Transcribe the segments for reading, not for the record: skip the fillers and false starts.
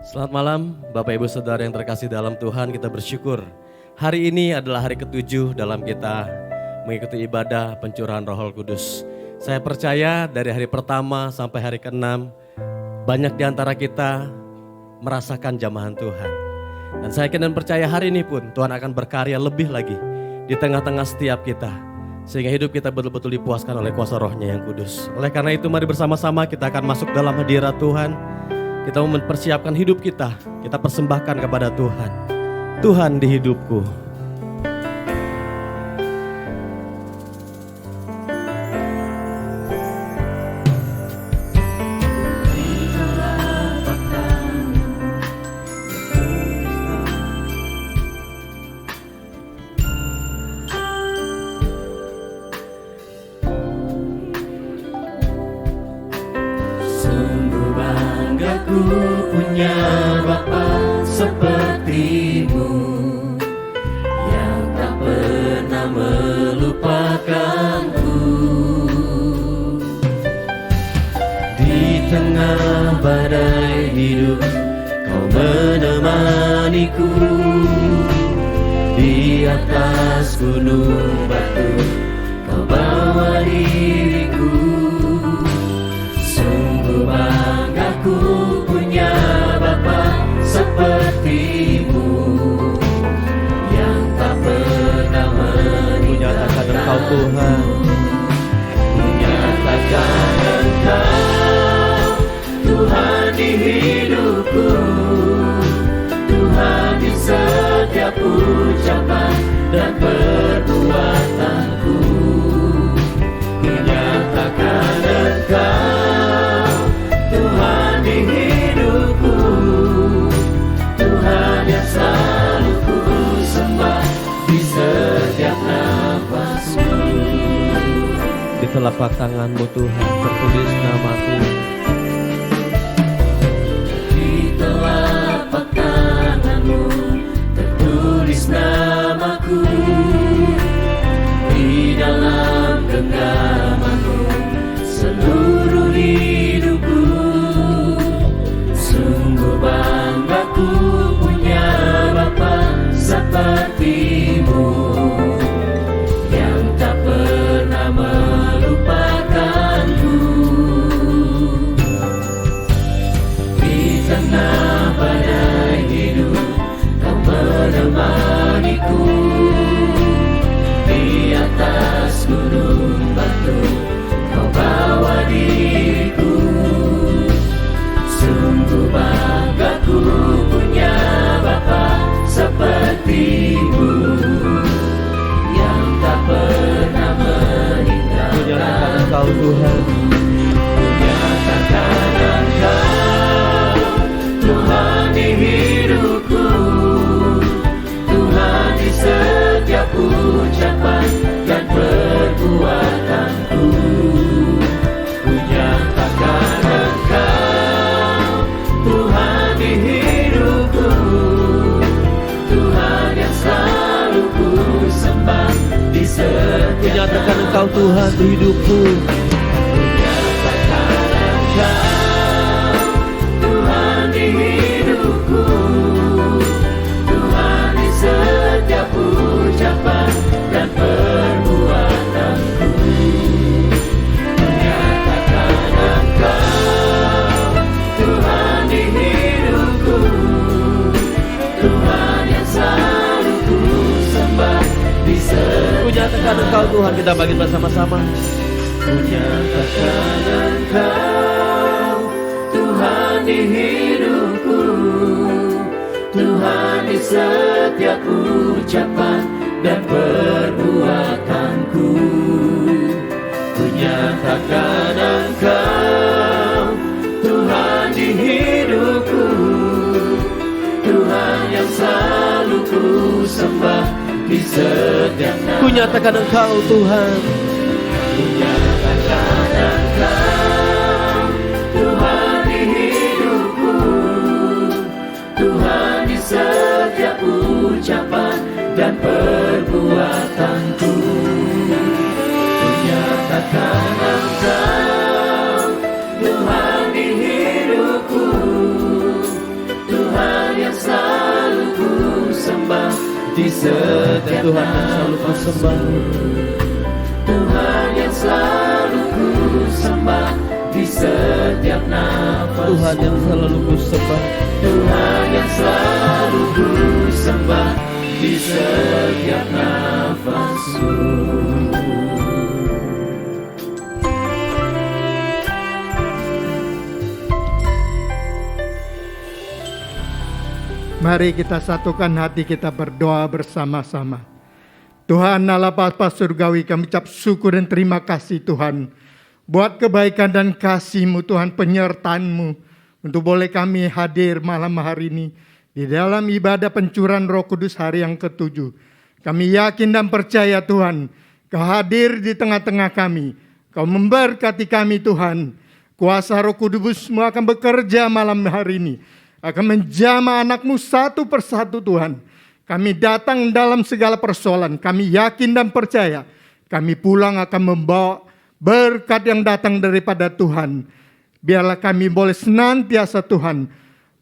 Selamat malam Bapak Ibu Saudara yang terkasih dalam Tuhan, kita bersyukur. Hari ini adalah hari ke-7 dalam kita mengikuti ibadah pencurahan Roh Kudus. Saya percaya dari hari pertama sampai hari ke-6, banyak di antara kita merasakan jamahan Tuhan. Dan saya yakin dan percaya hari ini pun Tuhan akan berkarya lebih lagi di tengah-tengah setiap kita. Sehingga hidup kita betul-betul dipuaskan oleh kuasa Roh-Nya yang kudus. Oleh karena itu mari bersama-sama kita akan masuk dalam hadirat Tuhan. Kita mau mempersiapkan hidup kita persembahkan kepada Tuhan. Tuhan di hidupku. Punya Bapa sepertimu yang tak pernah melupakanku. Di tengah badai hidup kau menemaniku. Di atas gunung batu kau bawa diriku. Sungguh banggaku punya Bapa sepertimu yang tak pernah meninggalkan Engkau Tuhan. Menyatakan Engkau Tuhan di hidupku, Tuhan di setiap ucapan dan perbuatanku. Menyatakan Engkau Tuhan di hidupku, Tuhan yang selalu ku sembah di setiap nafasku. Di telapak tanganmu Tuhan tertulis namaku. Di telapak tanganmu tertulis namaku. Di dalam genggamanmu seluruh hidupku. Sungguh banggaku punya Bapa sepertimu yang tak pernah melupakanku. Di tengah badai hidup kau menemaniku. Di atas gunung batu kau bawa diriku. Sungguh banggaku punya Bapa sepertimu yang tak pernah meninggalkan Engkau Tuhan. Menyatakan Engkau Tuhan di hidupku, Tuhan di setiap ucapan dan perbuatanku. Menyatakan Engkau Tuhan di hidupku, Tuhan yang selalu ku sembah di setiap. Menyatakan Engkau Tuhan di hidupku. Menyatakan Engkau Tuhan di hidupku, Tuhan di setiap ucapan dan perbuatanku. Menyatakan Engkau Tuhan di hidupku, Tuhan yang selalu ku sembah di setiap. Menyatakan Engkau Tuhan, kita bagi bersama-sama. Menyatakan Engkau Tuhan di hidupku, Tuhan di setiap ucapan dan perbuatanku. Menyatakan Engkau Tuhan di hidupku, Tuhan yang selalu ku sembah di setiap nafas. Ku nyatakan Engkau Tuhan. Menyatakan Engkau Tuhan di hidupku, Tuhan di setiap ucapan dan perbuatanku. Menyatakan Engkau Tuhan di hidupku, setiap Tuhan yang selalu ku sembah, Tuhan yang selalu ku sembah di setiap nafas. Tuhan yang selalu ku sembah, Tuhan yang selalu ku sembah di setiap nafasku. Mari kita satukan hati kita berdoa bersama-sama. Tuhan Allah Bapa Surgawi, kami ucap syukur dan terima kasih Tuhan buat kebaikan dan kasih-Mu Tuhan, penyertaan-Mu untuk boleh kami hadir malam hari ini di dalam ibadah pencurahan Roh Kudus hari yang ke-7. Kami yakin dan percaya Tuhan, Kau hadir di tengah-tengah kami, Kau memberkati kami Tuhan. Kuasa Roh Kudus-Mu akan bekerja malam hari ini, akan menjamah anak-Mu satu persatu Tuhan. Kami datang dalam segala persoalan, kami yakin dan percaya, kami pulang akan membawa berkat yang datang daripada Tuhan. Biarlah kami boleh senantiasa Tuhan,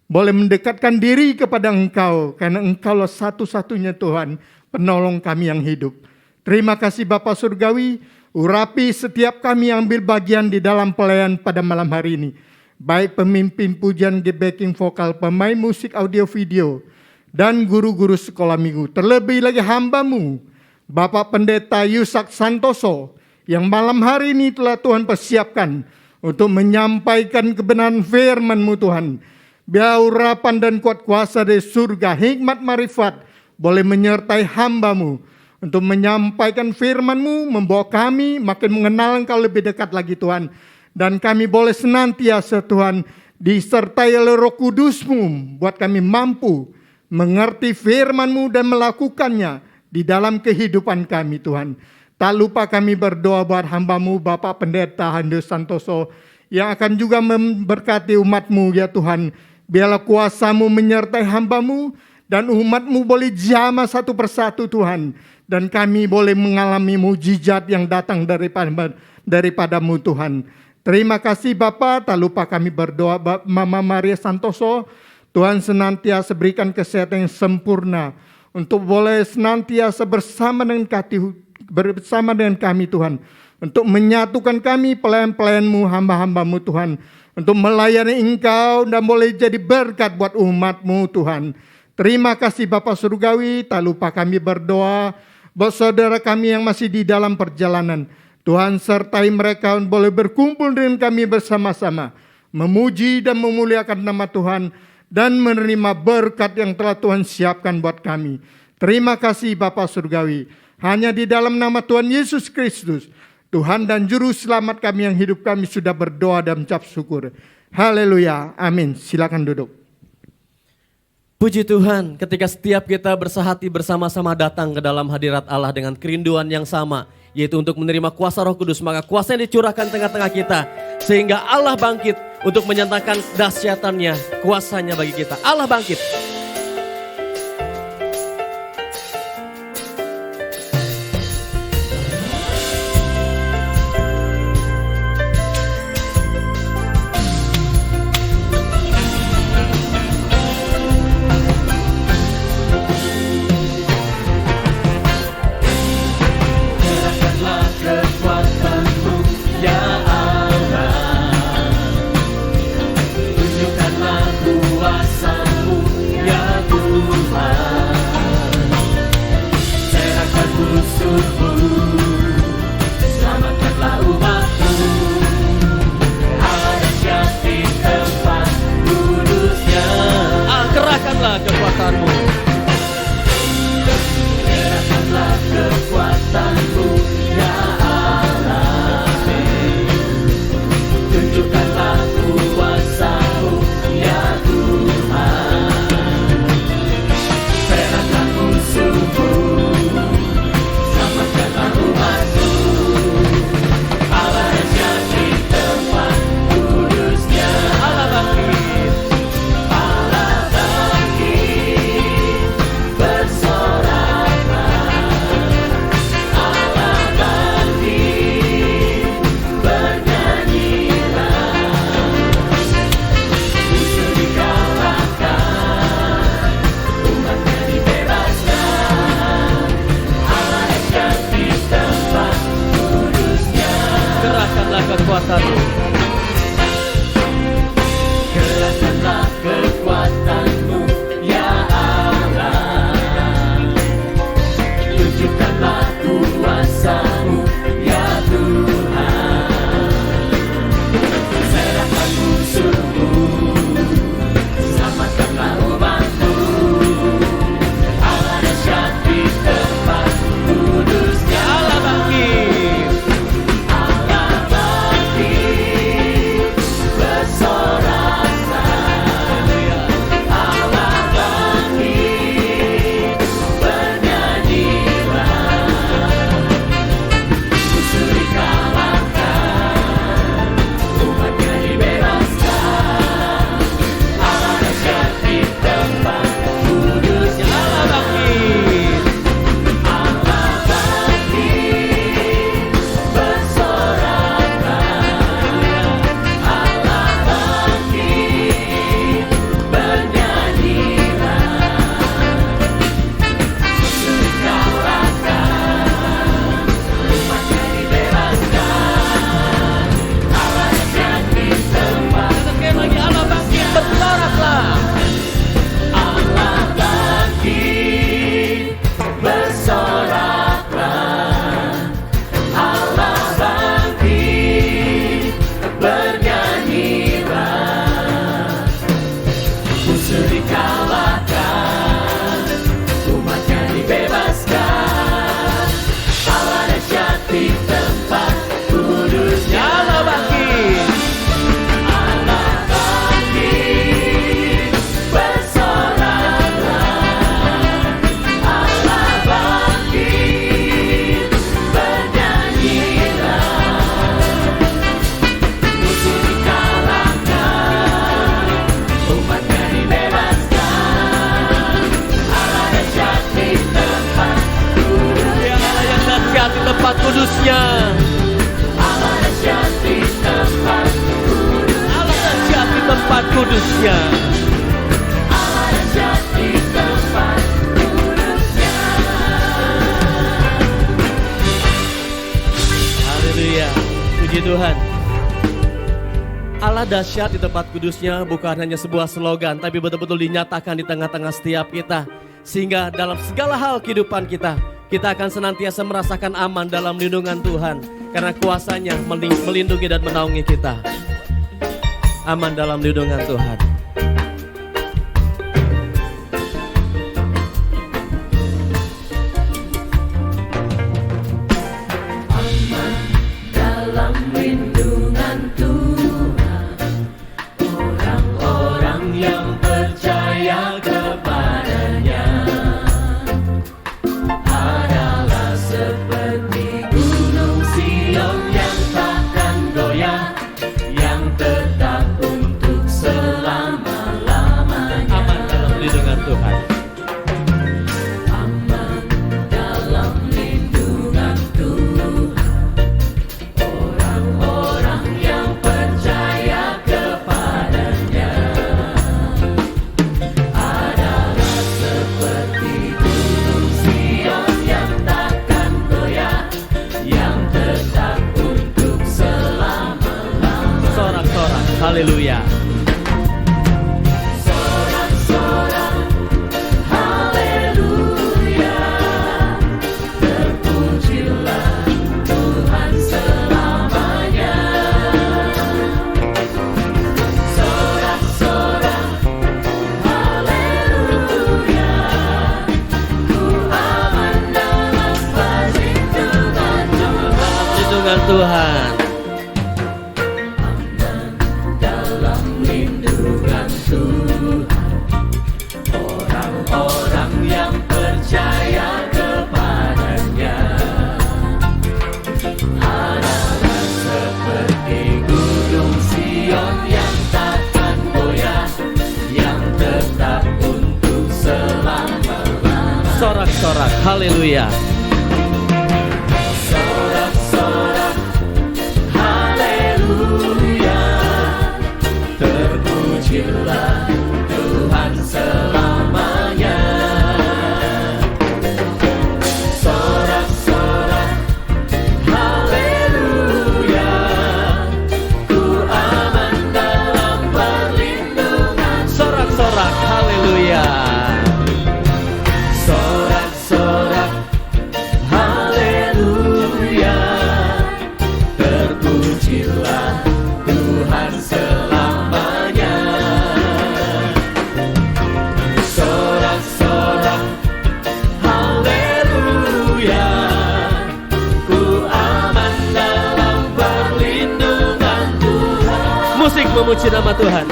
boleh mendekatkan diri kepada Engkau, karena Engkaulah satu-satunya Tuhan, penolong kami yang hidup. Terima kasih Bapa Surgawi, urapi setiap kami yang ambil bagian di dalam pelayan pada malam hari ini. Baik pemimpin pujian di backing vokal, pemain musik audio video, dan guru-guru sekolah minggu. Terlebih lagi hamba-Mu, Bapak Pendeta Yusak Santoso, yang malam hari ini telah Tuhan persiapkan untuk menyampaikan kebenaran firman-Mu Tuhan. Biar urapan dan kuat kuasa dari surga, hikmat marifat, boleh menyertai hamba-Mu untuk menyampaikan firman-Mu, membawa kami makin mengenal Engkau lebih dekat lagi Tuhan. Dan kami boleh senantiasa Tuhan disertai oleh Roh Kudus-Mu, buat kami mampu mengerti firman-Mu dan melakukannya di dalam kehidupan kami Tuhan. Tak lupa kami berdoa buat hamba-Mu Bapak Pendeta Hande Santoso, yang akan juga memberkati umat-Mu ya Tuhan. Biarlah kuasa-Mu menyertai hamba-Mu, dan umat-Mu boleh jamah satu persatu Tuhan. Dan kami boleh mengalami mujizat yang datang daripada-Mu Tuhan. Terima kasih Bapa, tak lupa kami berdoa Mama Maria Santoso, Tuhan senantiasa berikan kesehatan yang sempurna untuk boleh senantiasa bersama dengan kami Tuhan, untuk menyatukan kami pelayan-pelayan-Mu, hamba-hamba-Mu Tuhan, untuk melayani Engkau dan boleh jadi berkat buat umat-Mu Tuhan. Terima kasih Bapa Surgawi, tak lupa kami berdoa buat saudara kami yang masih di dalam perjalanan. Tuhan sertai mereka boleh berkumpul dengan kami bersama-sama, memuji dan memuliakan nama Tuhan, dan menerima berkat yang telah Tuhan siapkan buat kami. Terima kasih Bapa Surgawi. Hanya di dalam nama Tuhan Yesus Kristus, Tuhan dan Juru Selamat kami yang hidup, kami sudah berdoa dan mengucap syukur. Haleluya, amin. Silakan duduk. Puji Tuhan, ketika setiap kita bersehati bersama-sama datang ke dalam hadirat Allah dengan kerinduan yang sama, yaitu untuk menerima kuasa Roh Kudus, maka kuasa yang dicurahkan tengah-tengah kita, sehingga Allah bangkit untuk menyatakan dahsyatannya, kuasanya bagi kita. Allah bangkit. Kekuatanmu, Nyatakanlah kekuatanmu ya Allah. Tunjukkanlah kuasa-Mu ya Tuhan. Serahkan musuh-Mu, selamatkanlah umat-Mu. Allah Raja di tempat kudusnya. Allah bangkit. kekuatan. Kerahkanlah kekuatan-Mu, ya Allah. Tunjukkanlah kuasa-Mu, ya Tuhan. Serahkan musuh-Mu, selamatkanlah umat-Mu. Allah dahsyat di tempat kudus-Nya. Allah bangkit. Allah bangkit, bersoraklah. Allah bangkit, bernyanyilah. Musuh dikalahkan, umatnya dibebaskan. Allah dahsyat di tempat kudus-Nya. Allah bangkit. Allah bangkit, bersoraklah. Allah bangkit, bernyanyilah. Musuh dikalahkan, umatnya dibebaskan. Allah dahsyat di tempat. Sekali lagi Allah bangkit, bersoraklah. Allah bangkit, bersoraklah. Allah bangkit, bernyanyilah. Musuh dikalahkan, umatnya dibebaskan. Allah dahsyat di tempat kudus-Nya. Allah bangkit. Allah bangkit, bersoraklah. Allah bangkit, bernyanyilah. Musuh dikalahkan, umatnya dibebaskan. Allah dahsyat di tempat Dia kudus-Nya. Allah yang dahsyat di tempat kudus-Nya. Allah dahsyat di tempat kudus-Nya. Allah dahsyat di tempat kudus-Nya. Allah dahsyat di tempat kudus-Nya. Haleluya. Puji Tuhan. Allah dahsyat di tempat kudus-Nya bukan hanya sebuah slogan, tapi betul-betul dinyatakan di tengah-tengah setiap kita. Sehingga dalam segala hal kehidupan kita, kita akan senantiasa merasakan aman dalam lindungan Tuhan. Karena kuasanya melindungi dan menaungi kita. Aman dalam lindungan Tuhan. Dalam lindungan Tuhan, orang-orang yang percaya kepadanya adalah seperti gunung Sion yang takkan goyah, yang tetap untuk selama-lamanya. Aman dalam lindungan Tuhan. Aman dalam lindungan Tuhan, orang-orang yang percaya kepadanya adalah seperti gunung Sion yang takkan goyah, yang tetap untuk selama-lamanya. Sorak-sorak. Haleluya. Sorak-sorak, haleluya. Terpujilah Tuhan selamanya. Sorak-sorak, haleluya. Ku aman dalam perlindungan Tuhan. Lindungan Tuhan. Dalam lindungan Tuhan, orang-orang yang percaya kepadanya adalah seperti gunung Sion yang takkan goyah, yang tetap untuk selama-lamanya. Sorak-sorak. Haleluya. Sorak-sorak, haleluya. Terpujilah Tuhan selamanya. Sorak-sorak, haleluya. memuji nama Tuhan.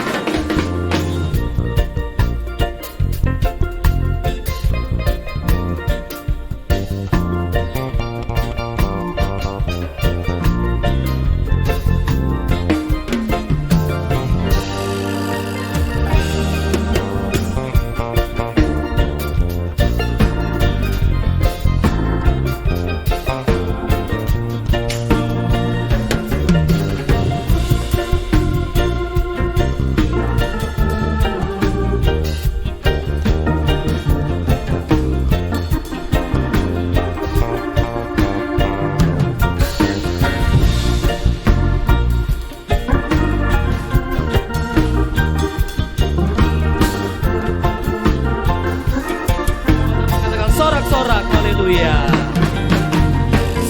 Sorak-sorak, haleluya.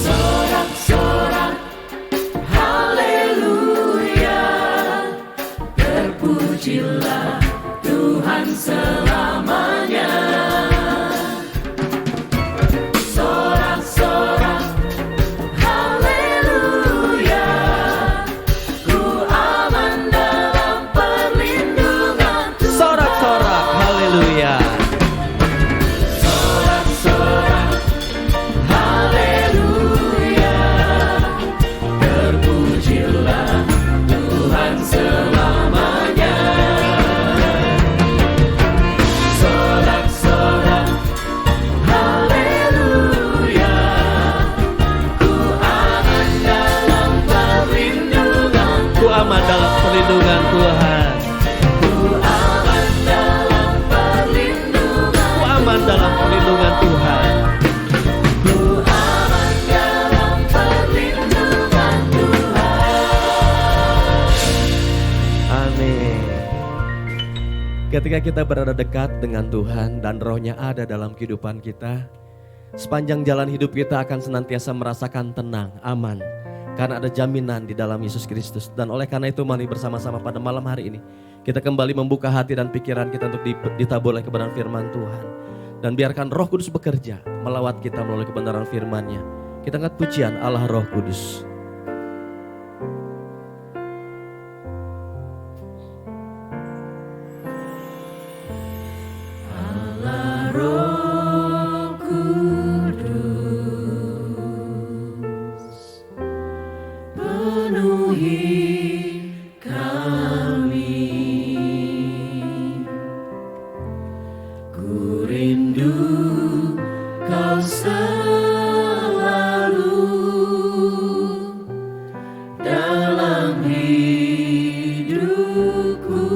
Sorak-sorak, haleluya. Terpujilah Tuhan selamanya. Sorak-sorak, haleluya. Ku aman dalam perlindungan Tuhan. Sorak-sorak, haleluya. Aman dalam perlindungan Tuhan. Ku aman dalam perlindungan. Ku aman dalam perlindungan Tuhan. Ku aman dalam perlindungan Tuhan. Amin. Ketika kita berada dekat dengan Tuhan dan Roh-Nya ada dalam kehidupan kita, sepanjang jalan hidup kita akan senantiasa merasakan tenang, aman. Karena ada jaminan di dalam Yesus Kristus. Dan oleh karena itu mari bersama-sama pada malam hari ini kita kembali membuka hati dan pikiran kita untuk ditabur oleh kebenaran firman Tuhan. Dan biarkan Roh Kudus bekerja melawat kita melalui kebenaran firman-Nya. Kita angkat pujian Allah Roh Kudus. Allah Roh Kudus, penuhi kami. Ku rindu Kau selalu dalam hidupku.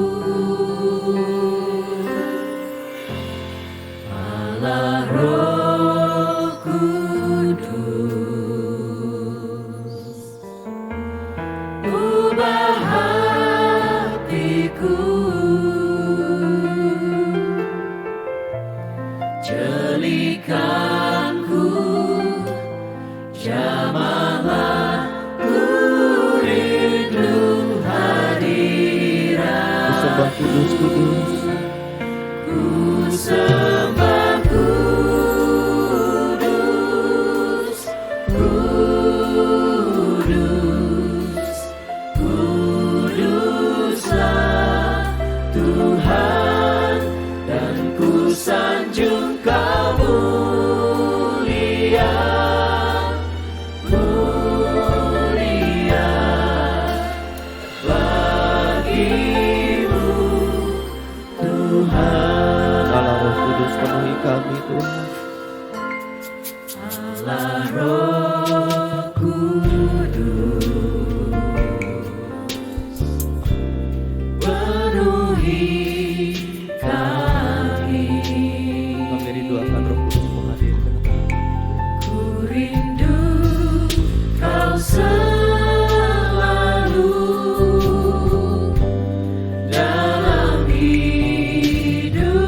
Allah Roh Kudus, ubah hatiku, jelikanku, jamahlah ku rindu hadirat. Ku sembah kudus, kudus. Ku sembah kudus, kudus, kuduslah Tuhan, dan ku sanjung Kau mulia, mulia bagimu Tuhan. Allah Roh Kudus penuhi kami Tuhan. Allah Roh Kudus, penuhi kami. Kami rindu akan Roh Kudus menghadirkan. Ku rindu Kau selalu dalam hidupku.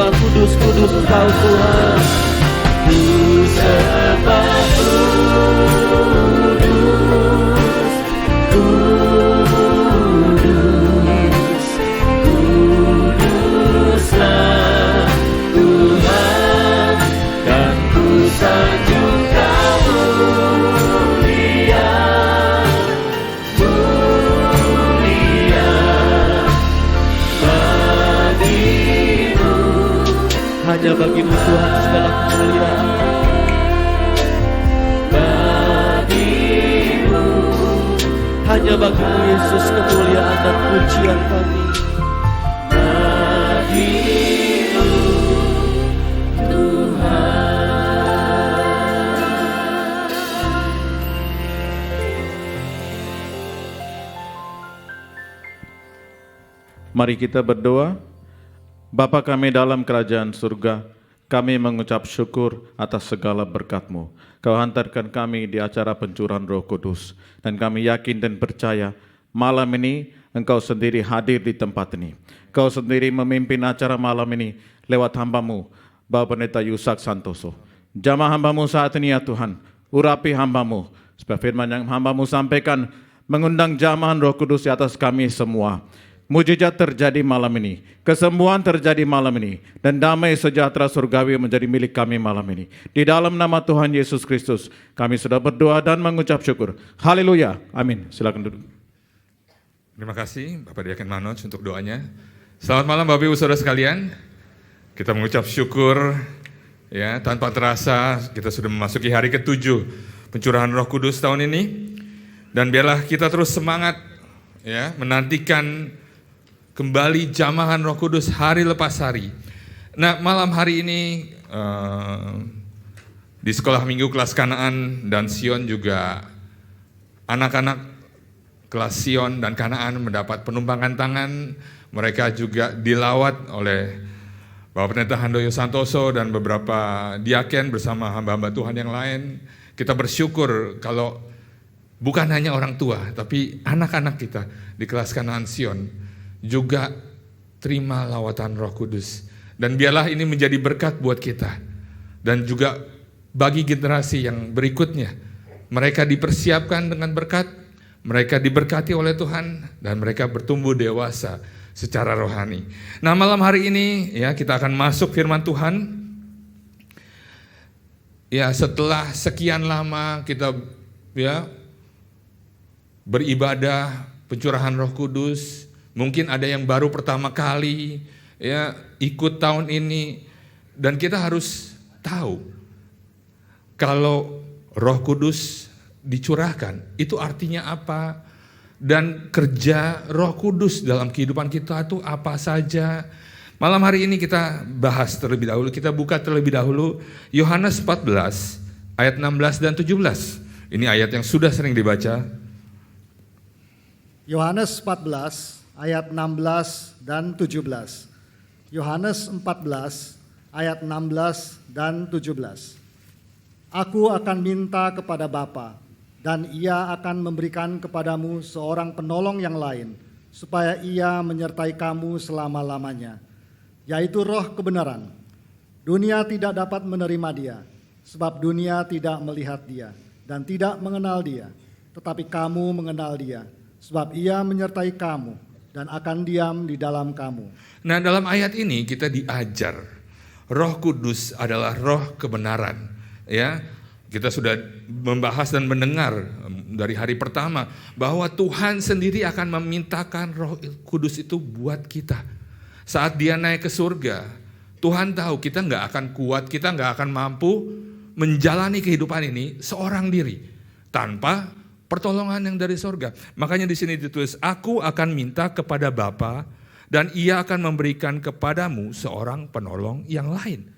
sembah, kudus, kudus Engkau Tuhan. Ku sembah kudus, kudus, kuduslah Tuhan, dan ku sanjung Kau mulia, mulia bagimu. Hanya bagimu Tuhan segala kemuliaan. Hanya bagimu Yesus kemuliaan dan pujian kami. Mari kita berdoa. Bapa kami dalam kerajaan surga, kami mengucap syukur atas segala berkat-Mu. Kau hantarkan kami di acara pencurahan Roh Kudus, dan kami yakin dan percaya malam ini Engkau sendiri hadir di tempat ini. Kau sendiri memimpin acara malam ini lewat hamba-Mu, Bapak Pendeta Yusak Santoso. Jamah hamba-Mu saat ini ya Tuhan, urapi hamba-Mu, supaya firman yang hamba-Mu sampaikan mengundang jamahan Roh Kudus di atas kami semua. Mujizat terjadi malam ini, kesembuhan terjadi malam ini, dan damai sejahtera surgawi menjadi milik kami malam ini. Di dalam nama Tuhan Yesus Kristus, kami sudah berdoa dan mengucap syukur. Haleluya, amin. Silakan duduk. Terima kasih Bapak Diaken Manoj untuk doanya. Selamat malam Bapak Ibu Saudara sekalian. Kita mengucap syukur ya, tanpa terasa kita sudah memasuki hari ke-7 pencurahan Roh Kudus tahun ini. Dan biarlah kita terus semangat ya, menantikan kembali jamahan Roh Kudus hari lepas hari. Nah, malam hari ini di sekolah minggu kelas Kanaan dan Sion juga anak-anak kelas Sion dan Kanaan mendapat penumpangan tangan. Mereka juga dilawat oleh Bapak Pendeta Handoyo Santoso dan beberapa diaken bersama hamba-hamba Tuhan yang lain. Kita bersyukur kalau bukan hanya orang tua, tapi anak-anak kita di kelas Kanaan Sion juga terima lawatan Roh Kudus. Dan biarlah ini menjadi berkat buat kita. Dan juga bagi generasi yang berikutnya. Mereka dipersiapkan dengan berkat, mereka diberkati oleh Tuhan, dan mereka bertumbuh dewasa secara rohani. Nah, malam hari ini ya kita akan masuk firman Tuhan. Ya, setelah sekian lama kita ya beribadah pencurahan Roh Kudus. Mungkin ada yang baru pertama kali ya ikut tahun ini, dan kita harus tahu kalau Roh Kudus dicurahkan itu artinya apa, dan kerja Roh Kudus dalam kehidupan kita itu apa saja. Malam hari ini kita bahas terlebih dahulu, kita buka terlebih dahulu Yohanes 14 ayat 16 dan 17. Ini ayat yang sudah sering dibaca. Yohanes 14 ayat 16 dan 17. Yohanes 14 ayat 16 dan 17. Aku akan minta kepada Bapa, dan Ia akan memberikan kepadamu seorang penolong yang lain, supaya Ia menyertai kamu selama-lamanya, yaitu Roh kebenaran. Dunia tidak dapat menerima Dia, sebab dunia tidak melihat Dia dan tidak mengenal Dia, tetapi kamu mengenal Dia, sebab Ia menyertai kamu dan akan diam di dalam kamu. Nah, dalam ayat ini kita diajar Roh Kudus adalah Roh kebenaran. Ya, kita sudah membahas dan mendengar dari hari pertama bahwa Tuhan sendiri akan memintakan Roh Kudus itu buat kita. Saat Dia naik ke surga, Tuhan tahu kita nggak akan kuat, kita nggak akan mampu menjalani kehidupan ini seorang diri tanpa pertolongan yang dari sorga. Makanya di sini ditulis, aku akan minta kepada Bapa dan Ia akan memberikan kepadamu seorang penolong yang lain,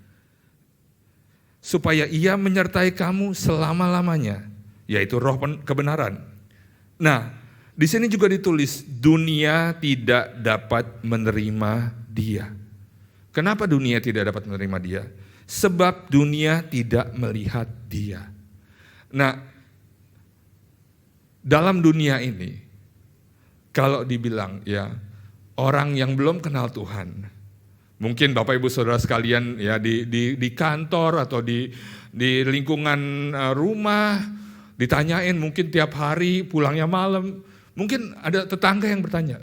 supaya Ia menyertai kamu selama-lamanya, yaitu Roh kebenaran. Nah, di sini juga ditulis dunia tidak dapat menerima Dia. Kenapa dunia tidak dapat menerima Dia? Sebab dunia tidak melihat Dia. Nah, dalam dunia ini, kalau dibilang ya orang yang belum kenal Tuhan, Mungkin Bapak Ibu Saudara sekalian ya di kantor atau di lingkungan rumah ditanyain mungkin tiap hari pulangnya malam. Mungkin ada tetangga yang bertanya,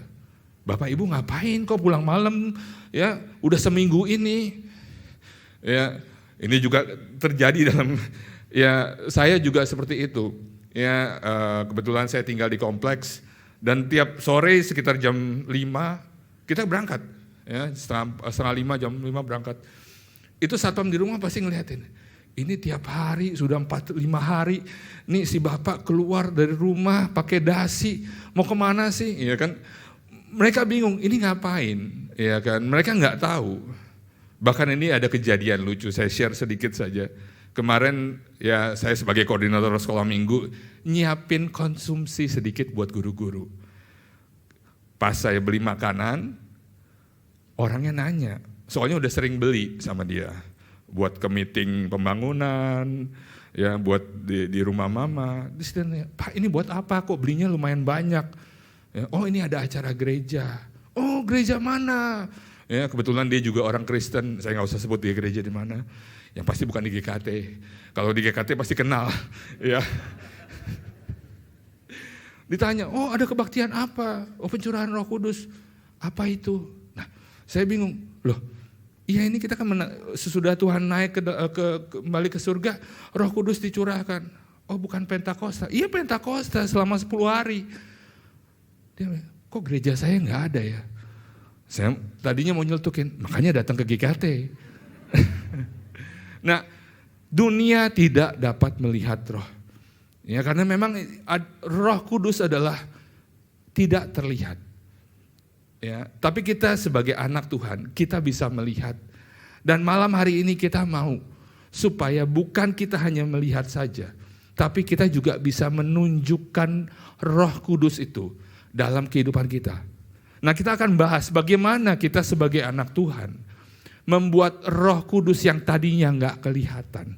Bapak Ibu ngapain kok pulang malam ya udah seminggu ini. Ya, ini juga terjadi dalam ya saya juga seperti itu. Ya kebetulan saya tinggal di kompleks dan tiap sore sekitar jam 5 kita berangkat. Ya, setengah 5 jam 5 berangkat. Itu satpam di rumah pasti ngeliatin. Ini tiap hari sudah 4-5 hari. Nih si bapak keluar dari rumah pakai dasi. Mau kemana sih? Ya kan? Mereka bingung. Ini ngapain? Ya kan? Mereka nggak tahu. Bahkan ini ada kejadian lucu. Saya share sedikit saja. Kemarin ya saya sebagai koordinator sekolah minggu nyiapin konsumsi sedikit buat guru-guru. Pas saya beli makanan, orangnya nanya, soalnya udah sering beli sama dia, buat ke meeting pembangunan, ya buat di rumah mama. Di sini, Pak ini buat apa? Kok belinya lumayan banyak? Ya, oh ini ada acara gereja. Oh gereja mana? Ya kebetulan dia juga orang Kristen. Saya nggak usah sebut dia gereja di mana. Yang pasti bukan di GKT. Kalau di GKT pasti kenal. Ya. Ditanya, oh ada kebaktian apa? Oh pencurahan Roh Kudus. Apa itu? Saya bingung, loh iya ini kita kan sesudah Tuhan naik kembali ke surga, Roh Kudus dicurahkan. Oh bukan Pentakosta, iya Pentakosta selama 10 hari. Dia bilang, kok gereja saya nggak ada ya? Saya tadinya mau nyeletukin, makanya datang ke GKT. Nah dunia tidak dapat melihat roh. Ya karena memang Roh Kudus adalah tidak terlihat. Ya, tapi kita sebagai anak Tuhan, kita bisa melihat. Dan malam hari ini kita mau supaya bukan kita hanya melihat saja, tapi kita juga bisa menunjukkan Roh Kudus itu dalam kehidupan kita. Nah, kita akan bahas bagaimana kita sebagai anak Tuhan membuat Roh Kudus yang tadinya nggak kelihatan,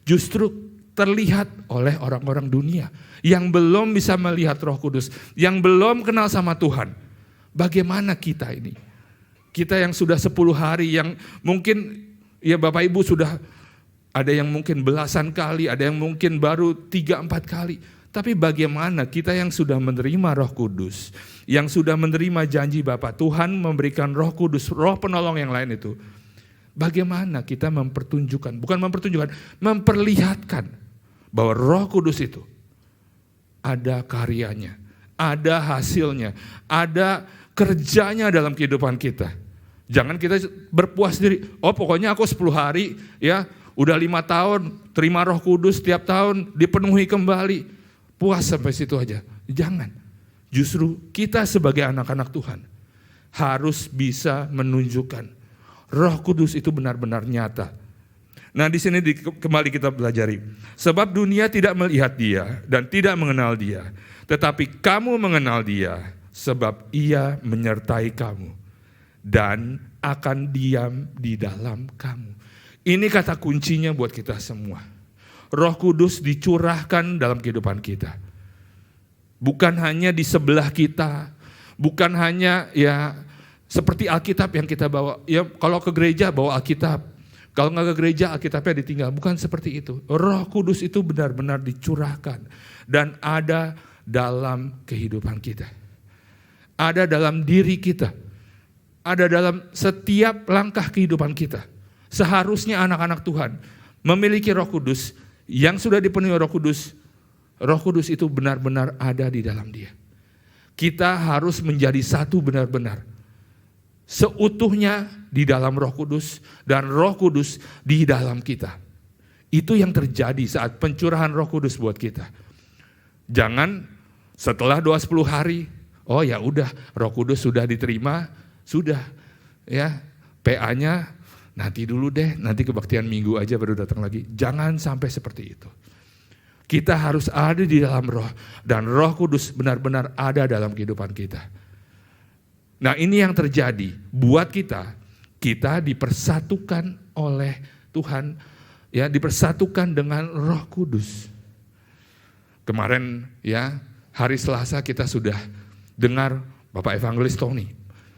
justru terlihat oleh orang-orang dunia yang belum bisa melihat Roh Kudus, yang belum kenal sama Tuhan. Bagaimana kita ini? Kita yang sudah 10 hari, yang mungkin ya Bapak Ibu sudah ada yang mungkin belasan kali, ada yang mungkin baru 3-4 kali. Tapi bagaimana kita yang sudah menerima Roh Kudus, yang sudah menerima janji Bapa, Tuhan memberikan Roh Kudus, Roh penolong yang lain itu. Bagaimana kita memperlihatkan bahwa Roh Kudus itu ada karyanya, ada hasilnya, ada kerjanya dalam kehidupan kita. Jangan kita berpuas diri, oh pokoknya aku 10 hari ya, udah 5 tahun terima Roh Kudus, tiap tahun dipenuhi kembali, puas sampai situ aja. Jangan, justru kita sebagai anak-anak Tuhan harus bisa menunjukkan Roh Kudus itu benar-benar nyata. Nah di sini kembali kita pelajari, sebab dunia tidak melihat Dia dan tidak mengenal Dia, tetapi kamu mengenal Dia, sebab Ia menyertai kamu dan akan diam di dalam kamu. Ini kata kuncinya buat kita semua. Roh Kudus dicurahkan dalam kehidupan kita. Bukan hanya di sebelah kita, bukan hanya ya seperti Alkitab yang kita bawa. Ya kalau ke gereja bawa Alkitab, kalau nggak ke gereja Alkitabnya ditinggal. Bukan seperti itu. Roh Kudus itu benar-benar dicurahkan dan ada dalam kehidupan kita. Ada dalam diri kita, ada dalam setiap langkah kehidupan kita. Seharusnya anak-anak Tuhan memiliki Roh Kudus, yang sudah dipenuhi Roh Kudus itu benar-benar ada di dalam dia. Kita harus menjadi satu benar-benar, seutuhnya di dalam Roh Kudus dan Roh Kudus di dalam kita. Itu yang terjadi saat pencurahan Roh Kudus buat kita. Jangan setelah doa 10 hari, oh ya udah Roh Kudus sudah diterima, sudah ya PA-nya nanti dulu deh, nanti kebaktian minggu aja baru datang lagi. Jangan sampai seperti itu. Kita harus ada di dalam Roh dan Roh Kudus benar-benar ada dalam kehidupan kita. Nah ini yang terjadi buat kita dipersatukan oleh Tuhan, ya dipersatukan dengan Roh Kudus. Kemarin ya hari Selasa kita sudah dengar Bapak Evangelis Tony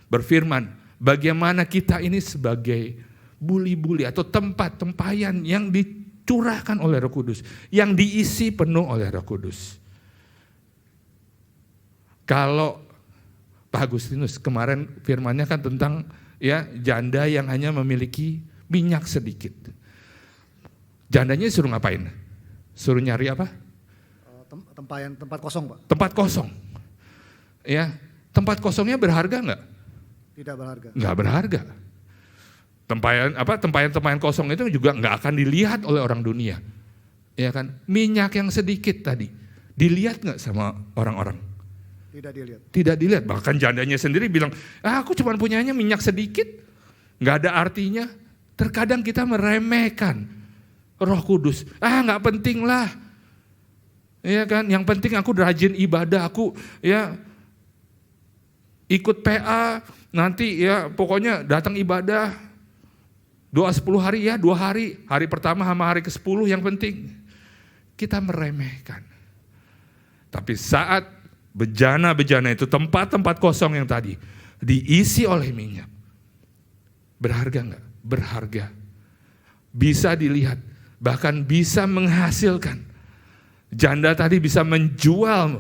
berfirman bagaimana kita ini sebagai buli-buli atau tempat tempayan yang dicurahkan oleh Roh Kudus, yang diisi penuh oleh Roh Kudus. Kalau Pak Agustinus kemarin firmannya kan tentang ya janda yang hanya memiliki minyak sedikit. Jandanya suruh ngapain? Suruh nyari apa? Tempat kosong, Pak. Tempat kosong. Ya, tempat kosongnya berharga enggak? Tidak berharga. Enggak berharga. Tempayan kosong itu juga enggak akan dilihat oleh orang dunia. Ya kan? Minyak yang sedikit tadi dilihat enggak sama orang-orang? Tidak dilihat. Tidak dilihat. Bahkan jandanya sendiri bilang, aku cuma punyanya minyak sedikit, enggak ada artinya. Terkadang kita meremehkan Roh Kudus. Enggak penting lah. Ya kan? Yang penting aku rajin ibadah, aku ya ikut PA, nanti ya pokoknya datang ibadah, doa 10 hari ya, 2 hari, hari pertama sama hari ke-10 yang penting. Kita meremehkan. Tapi saat bejana-bejana itu, tempat-tempat kosong yang tadi, diisi oleh minyak. Berharga enggak? Berharga. Bisa dilihat, bahkan bisa menghasilkan. Janda tadi bisa menjual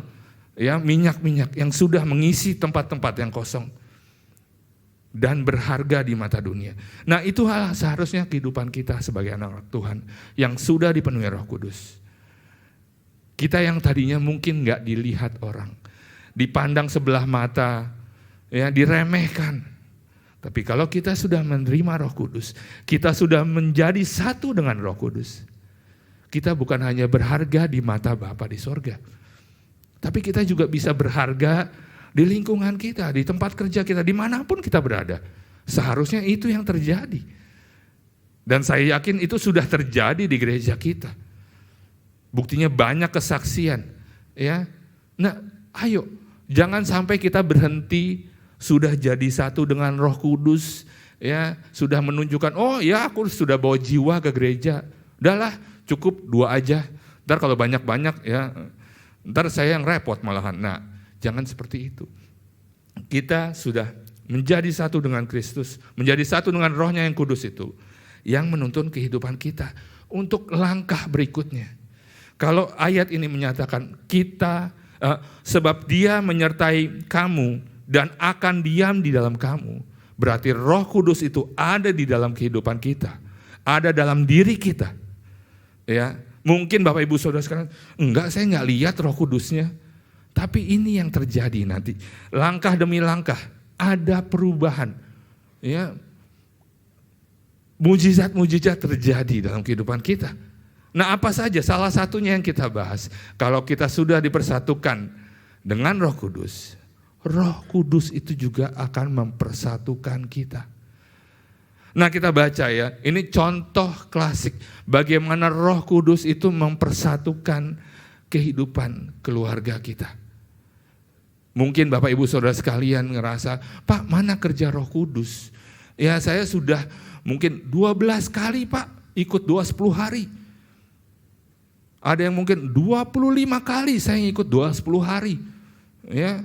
ya minyak-minyak yang sudah mengisi tempat-tempat yang kosong dan berharga di mata dunia. Nah, itu seharusnya kehidupan kita sebagai anak Tuhan yang sudah dipenuhi Roh Kudus. Kita yang tadinya mungkin enggak dilihat orang, dipandang sebelah mata, ya diremehkan. Tapi kalau kita sudah menerima Roh Kudus, kita sudah menjadi satu dengan Roh Kudus. Kita bukan hanya berharga di mata Bapa di sorga, tapi kita juga bisa berharga di lingkungan kita, di tempat kerja kita, dimanapun kita berada. Seharusnya itu yang terjadi. Dan saya yakin itu sudah terjadi di gereja kita. Buktinya banyak kesaksian. Ya, nah ayo, jangan sampai kita berhenti sudah jadi satu dengan Roh Kudus. Ya, sudah menunjukkan, oh ya aku sudah bawa jiwa ke gereja. Udahlah, cukup 2 aja. Ntar kalau banyak-banyak ya, ntar saya yang repot malahan. Nah, jangan seperti itu. Kita sudah menjadi satu dengan Kristus, menjadi satu dengan Roh-Nya yang kudus itu, yang menuntun kehidupan kita untuk langkah berikutnya. Kalau ayat ini menyatakan kita, sebab Dia menyertai kamu dan akan diam di dalam kamu, berarti Roh Kudus itu ada di dalam kehidupan kita, ada dalam diri kita. Ya, mungkin Bapak Ibu Saudara sekalian, enggak, saya enggak lihat Roh Kudusnya. Tapi ini yang terjadi nanti. Langkah demi langkah ada perubahan. Ya. Mujizat-mujizat terjadi dalam kehidupan kita. Nah, apa saja? Salah satunya yang kita bahas. Kalau kita sudah dipersatukan dengan Roh Kudus, Roh Kudus itu juga akan mempersatukan kita. Nah, kita baca ya, ini contoh klasik bagaimana Roh Kudus itu mempersatukan kehidupan keluarga kita. Mungkin Bapak Ibu Saudara sekalian ngerasa, Pak, mana kerja Roh Kudus? Ya, saya sudah mungkin 12 kali Pak ikut doa 10 hari. Ada yang mungkin 25 kali saya ikut doa 10 hari. Ya.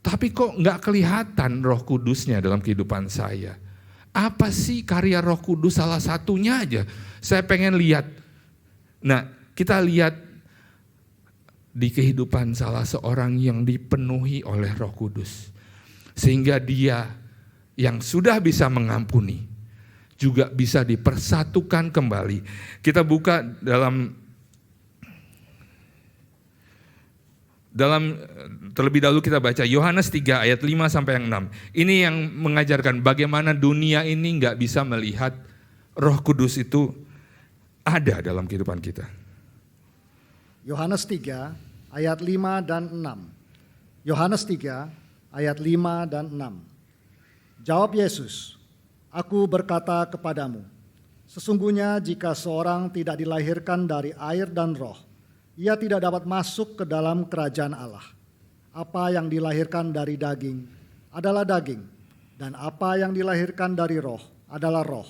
Tapi kok enggak kelihatan Roh Kudusnya dalam kehidupan saya? Apa sih karya Roh Kudus? Salah satunya aja saya pengen lihat. Nah, kita lihat di kehidupan salah seorang yang dipenuhi oleh Roh Kudus. Sehingga dia yang sudah bisa mengampuni juga bisa dipersatukan kembali. Kita buka dalam terlebih dahulu kita baca Yohanes 3 ayat 5 sampai yang 6. Ini yang mengajarkan bagaimana dunia ini enggak bisa melihat Roh Kudus itu ada dalam kehidupan kita. Yohanes 3 ayat 5 dan 6. Yohanes 3 ayat 5 dan 6. Jawab Yesus, Aku berkata kepadamu, sesungguhnya jika seorang tidak dilahirkan dari air dan roh, ia tidak dapat masuk ke dalam kerajaan Allah. Apa yang dilahirkan dari daging adalah daging, dan apa yang dilahirkan dari roh adalah roh.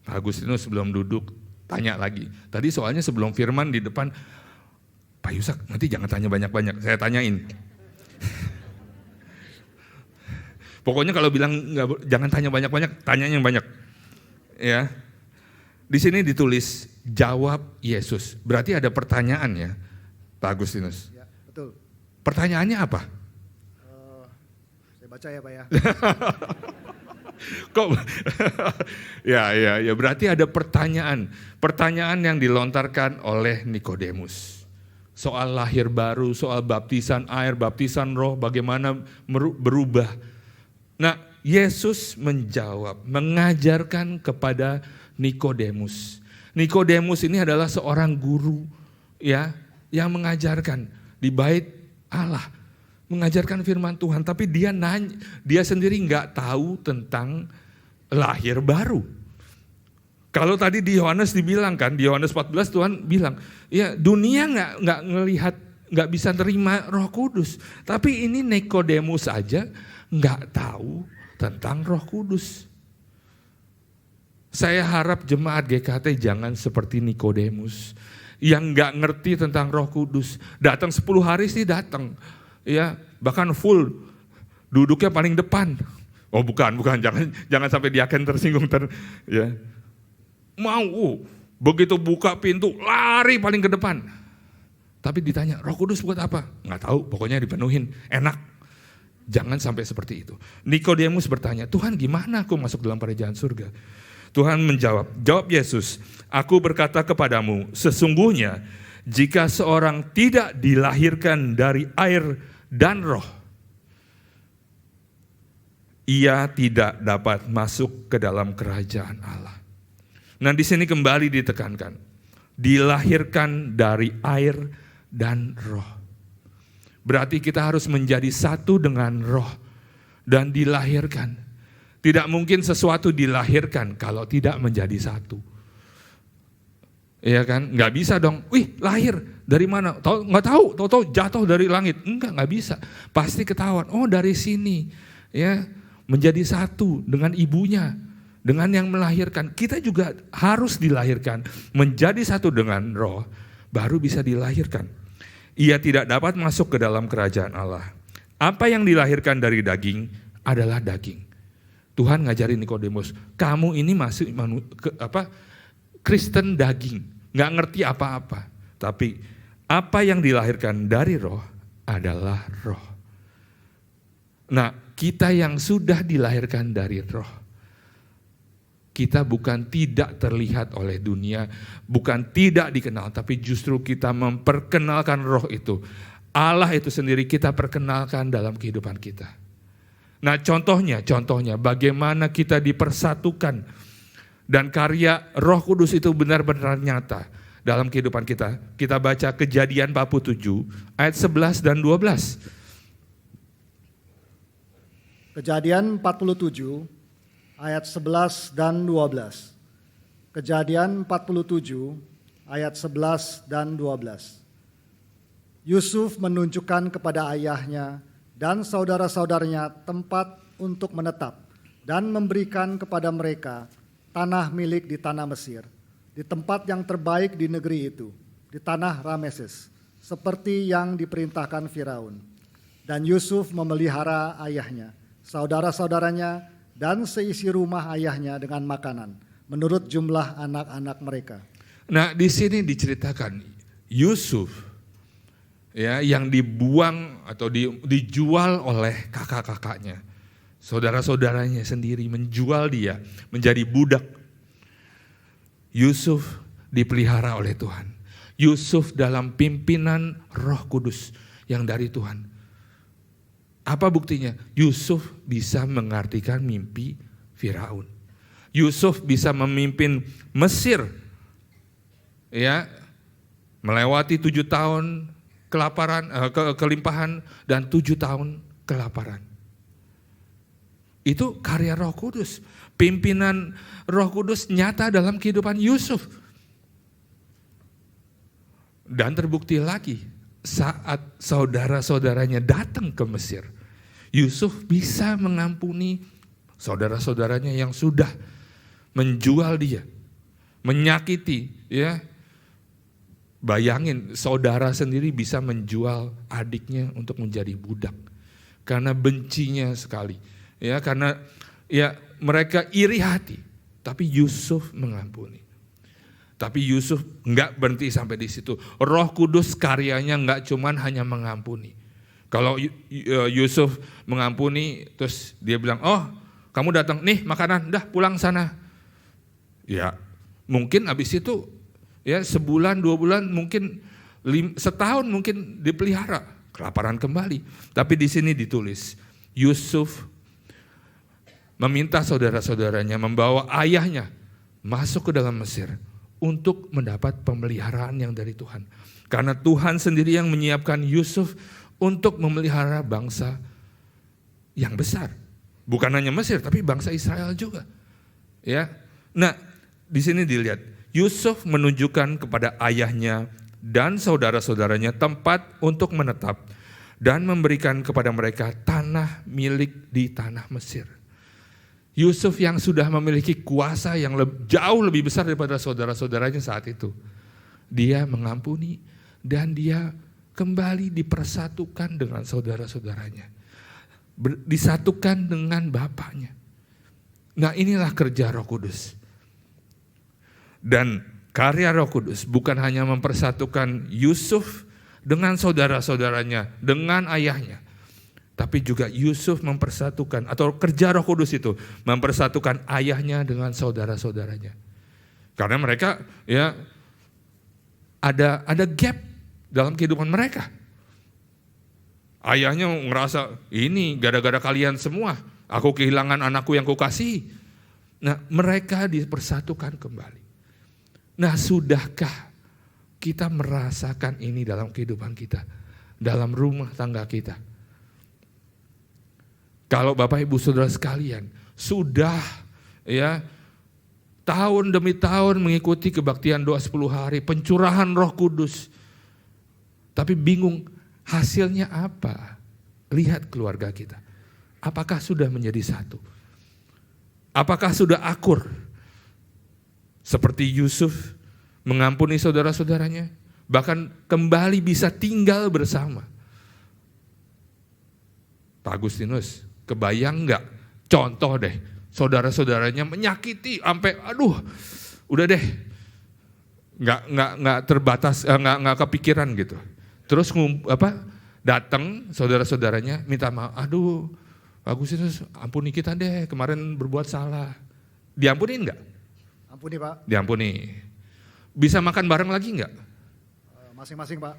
Pak Agustinus sebelum duduk tanya lagi. Tadi soalnya sebelum firman di depan, Pak Yusak nanti jangan tanya banyak-banyak, saya tanyain. Pokoknya kalau bilang jangan tanya banyak-banyak, tanya yang banyak. Ya. Di sini ditulis jawab Yesus. Berarti ada pertanyaan ya, Pak Agustinus. Ya, betul. Pertanyaannya apa? Saya baca ya Pak ya. Kok? ya, berarti ada pertanyaan. Pertanyaan yang dilontarkan oleh Nikodemus. Soal lahir baru, soal baptisan air, baptisan roh, bagaimana berubah. Nah, Yesus menjawab, mengajarkan kepada Nikodemus. Nikodemus ini adalah seorang guru ya, yang mengajarkan di bait Allah, mengajarkan firman Tuhan, tapi dia sendiri nggak tahu tentang lahir baru. Kalau tadi di Yohanes dibilang kan, di Yohanes 14 Tuhan bilang, ya dunia nggak ngelihat, nggak bisa terima Roh Kudus. Tapi ini Nikodemus aja nggak tahu tentang Roh Kudus. Saya harap jemaat GKT jangan seperti Nikodemus yang nggak ngerti tentang Roh Kudus. Datang 10 hari sih datang, ya bahkan full, duduknya paling depan. Oh bukan, jangan sampai diaken tersinggung ya. Mau, begitu buka pintu lari paling ke depan. Tapi ditanya, Roh Kudus buat apa? Nggak tahu, pokoknya dipenuhin, enak. Jangan sampai seperti itu. Nikodemus bertanya, Tuhan gimana aku masuk dalam kerajaan surga? Tuhan jawab Yesus, aku berkata kepadamu, sesungguhnya jika seorang tidak dilahirkan dari air dan roh, ia tidak dapat masuk ke dalam kerajaan Allah. Nah di sini kembali ditekankan, dilahirkan dari air dan roh. Berarti kita harus menjadi satu dengan roh dan dilahirkan. Tidak mungkin sesuatu dilahirkan kalau tidak menjadi satu. Iya kan? Nggak bisa dong. Wih, lahir dari mana? Nggak tahu jatuh dari langit. Nggak bisa. Pasti ketahuan. Oh, dari sini. Ya, menjadi satu dengan ibunya, dengan yang melahirkan. Kita juga harus dilahirkan menjadi satu dengan roh, baru bisa dilahirkan. Ia tidak dapat masuk ke dalam kerajaan Allah. Apa yang dilahirkan dari daging adalah daging. Tuhan ngajarin Nikodemus, kamu ini masih Kristen daging, nggak ngerti apa-apa. Tapi apa yang dilahirkan dari roh adalah roh. Nah, kita yang sudah dilahirkan dari roh, kita bukan tidak terlihat oleh dunia, bukan tidak dikenal, tapi justru kita memperkenalkan roh itu. Allah itu sendiri kita perkenalkan dalam kehidupan kita. Nah contohnya bagaimana kita dipersatukan dan karya Roh Kudus itu benar-benar nyata dalam kehidupan kita. Kita baca Kejadian 47 ayat 11 dan 12. Kejadian 47 ayat 11 dan 12. Kejadian 47 ayat 11 dan 12. Yusuf menunjukkan kepada ayahnya dan saudara-saudaranya tempat untuk menetap dan memberikan kepada mereka tanah milik di tanah Mesir, di tempat yang terbaik di negeri itu, di tanah Rameses, seperti yang diperintahkan Firaun. Dan Yusuf memelihara ayahnya, saudara-saudaranya, dan seisi rumah ayahnya dengan makanan, menurut jumlah anak-anak mereka. Nah di sini diceritakan Yusuf ya, yang dibuang atau dijual oleh kakak-kakaknya, saudara-saudaranya sendiri menjual dia menjadi budak. Yusuf dipelihara oleh Tuhan. Yusuf dalam pimpinan Roh Kudus yang dari Tuhan. Apa buktinya? Yusuf bisa mengartikan mimpi Firaun. Yusuf bisa memimpin Mesir, ya, melewati 7 tahun kelaparan, kelimpahan, dan 7 tahun kelaparan. Itu karya Roh Kudus. Pimpinan Roh Kudus nyata dalam kehidupan Yusuf. Dan terbukti lagi saat saudara-saudaranya datang ke Mesir. Yusuf bisa mengampuni saudara-saudaranya yang sudah menjual dia, menyakiti, ya. Bayangin, saudara sendiri bisa menjual adiknya untuk menjadi budak karena bencinya sekali Ya, karena ya mereka iri hati, tapi Yusuf mengampuni. Tapi Yusuf enggak berhenti sampai di situ. Roh Kudus karyanya enggak cuman hanya mengampuni. Kalau Yusuf mengampuni, terus dia bilang, oh kamu datang, nih makanan, dah pulang sana. Ya mungkin habis itu ya sebulan, 2 bulan, mungkin setahun mungkin dipelihara, kelaparan kembali. Tapi di sini ditulis, Yusuf meminta saudara-saudaranya membawa ayahnya masuk ke dalam Mesir untuk mendapat pemeliharaan yang dari Tuhan. Karena Tuhan sendiri yang menyiapkan Yusuf untuk memelihara bangsa yang besar. Bukan hanya Mesir, tapi bangsa Israel juga. Ya. Nah, di sini dilihat, Yusuf menunjukkan kepada ayahnya dan saudara-saudaranya tempat untuk menetap dan memberikan kepada mereka tanah milik di tanah Mesir. Yusuf yang sudah memiliki kuasa yang jauh lebih besar daripada saudara-saudaranya saat itu. Dia mengampuni dan dia kembali dipersatukan dengan saudara-saudaranya. Disatukan dengan bapaknya. Nah, inilah kerja Roh Kudus. Dan karya Roh Kudus bukan hanya mempersatukan Yusuf dengan saudara-saudaranya, dengan ayahnya. Tapi juga Yusuf mempersatukan, atau kerja Roh Kudus itu mempersatukan ayahnya dengan saudara-saudaranya. Karena mereka ya ada gap dalam kehidupan mereka. Ayahnya ngerasa, ini gara-gara kalian semua, aku kehilangan anakku yang kukasihi. Nah, mereka dipersatukan kembali. Nah, sudahkah kita merasakan ini dalam kehidupan kita, dalam rumah tangga kita? Kalau Bapak Ibu Saudara sekalian sudah ya tahun demi tahun mengikuti kebaktian doa 10 hari, pencurahan Roh Kudus, tapi bingung hasilnya apa? Lihat keluarga kita. Apakah sudah menjadi satu? Apakah sudah akur? Seperti Yusuf mengampuni saudara-saudaranya, bahkan kembali bisa tinggal bersama. Pak Agustinus, kebayang enggak? Contoh deh, saudara-saudaranya menyakiti sampai udah deh. Enggak terbatas, enggak kepikiran gitu. Terus datang saudara-saudaranya minta maaf, Pak Agustinus ampuni kita deh, kemarin berbuat salah. Diampuni enggak? Ampuni Pak. Diampuni. Bisa makan bareng lagi enggak? Masing-masing Pak.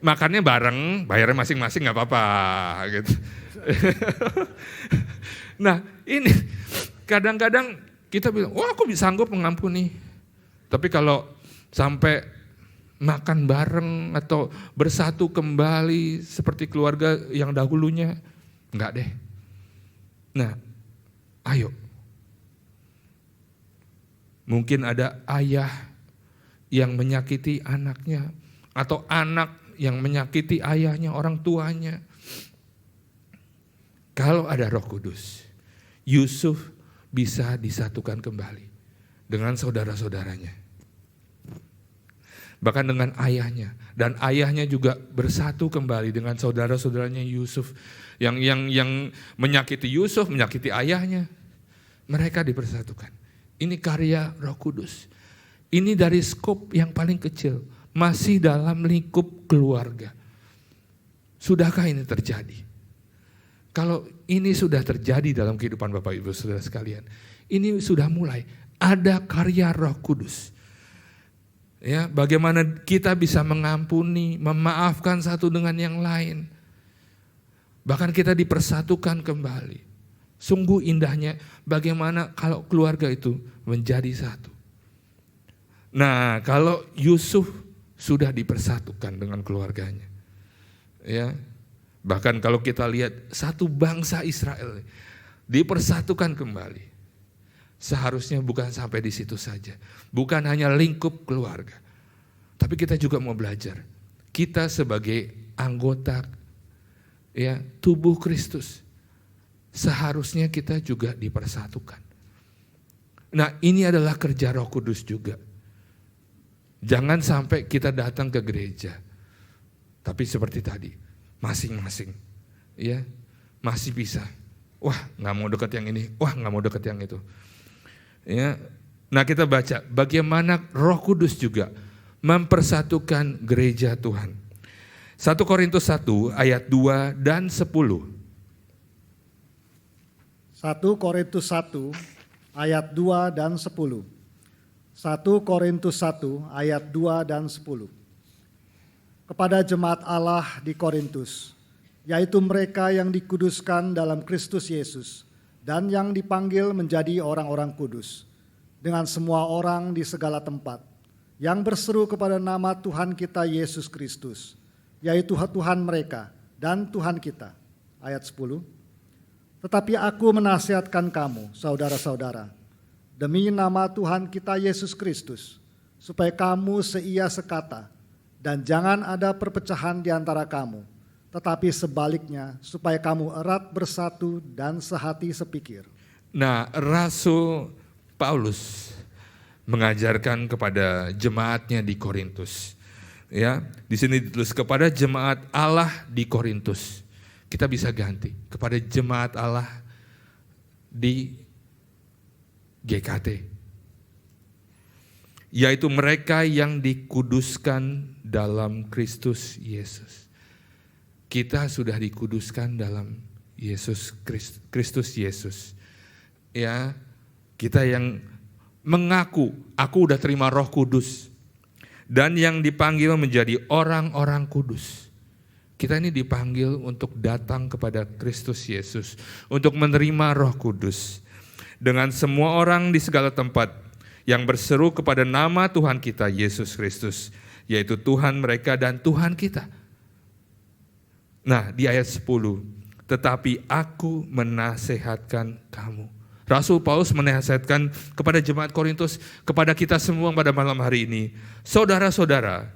Makannya bareng, bayarnya masing-masing nggak apa-apa gitu. Nah ini kadang-kadang kita bilang, aku bisa sanggup mengampuni. Tapi kalau sampai makan bareng atau bersatu kembali seperti keluarga yang dahulunya, enggak deh. Nah, ayo. Mungkin ada ayah yang menyakiti anaknya, atau anak yang menyakiti ayahnya, orang tuanya. Kalau ada Roh Kudus, Yusuf bisa disatukan kembali dengan saudara-saudaranya. Bahkan dengan ayahnya, dan ayahnya juga bersatu kembali dengan saudara-saudaranya Yusuf yang menyakiti Yusuf, menyakiti ayahnya. Mereka dipersatukan. Ini karya Roh Kudus. Ini dari skop yang paling kecil, masih dalam lingkup keluarga. Sudahkah ini terjadi? Kalau ini sudah terjadi dalam kehidupan Bapak Ibu Saudara sekalian, ini sudah mulai ada karya Roh Kudus. Ya, bagaimana kita bisa mengampuni, memaafkan satu dengan yang lain. Bahkan kita dipersatukan kembali. Sungguh indahnya bagaimana kalau keluarga itu menjadi satu. Nah, kalau Yusuf sudah dipersatukan dengan keluarganya. Ya. Bahkan kalau kita lihat satu bangsa Israel dipersatukan kembali. Seharusnya bukan sampai di situ saja. Bukan hanya lingkup keluarga. Tapi kita juga mau belajar. Kita sebagai anggota ya tubuh Kristus. Seharusnya kita juga dipersatukan. Nah, ini adalah kerja Roh Kudus juga. Jangan sampai kita datang ke gereja. Tapi seperti tadi, masing-masing. Ya, masih bisa. Wah, nggak mau deket yang ini. Wah, nggak mau deket yang itu. Ya, nah kita baca bagaimana Roh Kudus juga mempersatukan gereja Tuhan. 1 Korintus 1 ayat 2 dan 10. 1 Korintus 1 ayat 2 dan 10. 1 Korintus 1 ayat 2 dan 10. Kepada jemaat Allah di Korintus, yaitu mereka yang dikuduskan dalam Kristus Yesus dan yang dipanggil menjadi orang-orang kudus, dengan semua orang di segala tempat, yang berseru kepada nama Tuhan kita Yesus Kristus, yaitu Tuhan mereka dan Tuhan kita. Ayat 10. Tetapi aku menasihatkan kamu, saudara-saudara, demi nama Tuhan kita Yesus Kristus, supaya kamu seia sekata, dan jangan ada perpecahan di antara kamu, tetapi sebaliknya, supaya kamu erat bersatu dan sehati sepikir. Nah, Rasul Paulus mengajarkan kepada jemaatnya di Korintus. Ya, di sini ditulis kepada jemaat Allah di Korintus. Kita bisa ganti kepada jemaat Allah di GKT. Yaitu mereka yang dikuduskan dalam Kristus Yesus. Kita sudah dikuduskan dalam Kristus Yesus. Ya, kita yang mengaku, aku udah terima Roh Kudus. Dan yang dipanggil menjadi orang-orang kudus. Kita ini dipanggil untuk datang kepada Kristus Yesus, untuk menerima Roh Kudus. Dengan semua orang di segala tempat yang berseru kepada nama Tuhan kita Yesus Kristus, yaitu Tuhan mereka dan Tuhan kita. Nah, di ayat 10, tetapi aku menasehatkan kamu. Rasul Paulus menasihatkan kepada jemaat Korintus, kepada kita semua pada malam hari ini. Saudara-saudara,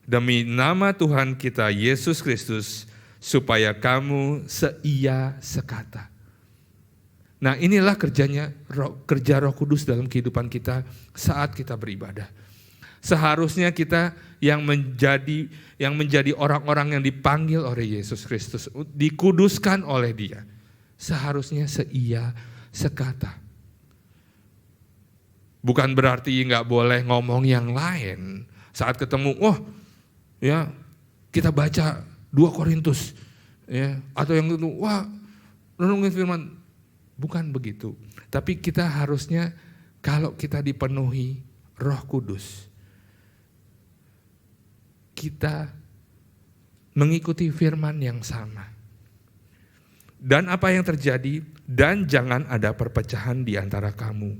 demi nama Tuhan kita Yesus Kristus, supaya kamu seia sekata. Nah, inilah kerja Roh Kudus dalam kehidupan kita saat kita beribadah. Seharusnya kita yang menjadi orang-orang yang dipanggil oleh Yesus Kristus, dikuduskan oleh Dia. Seharusnya seia sekata. Bukan berarti nggak boleh ngomong yang lain. Saat ketemu, ya kita baca 2 Korintus, ya, atau yang itu, renungin firman. Bukan begitu. Tapi kita harusnya kalau kita dipenuhi Roh Kudus, kita mengikuti firman yang sama. Dan apa yang terjadi? Dan jangan ada perpecahan di antara kamu.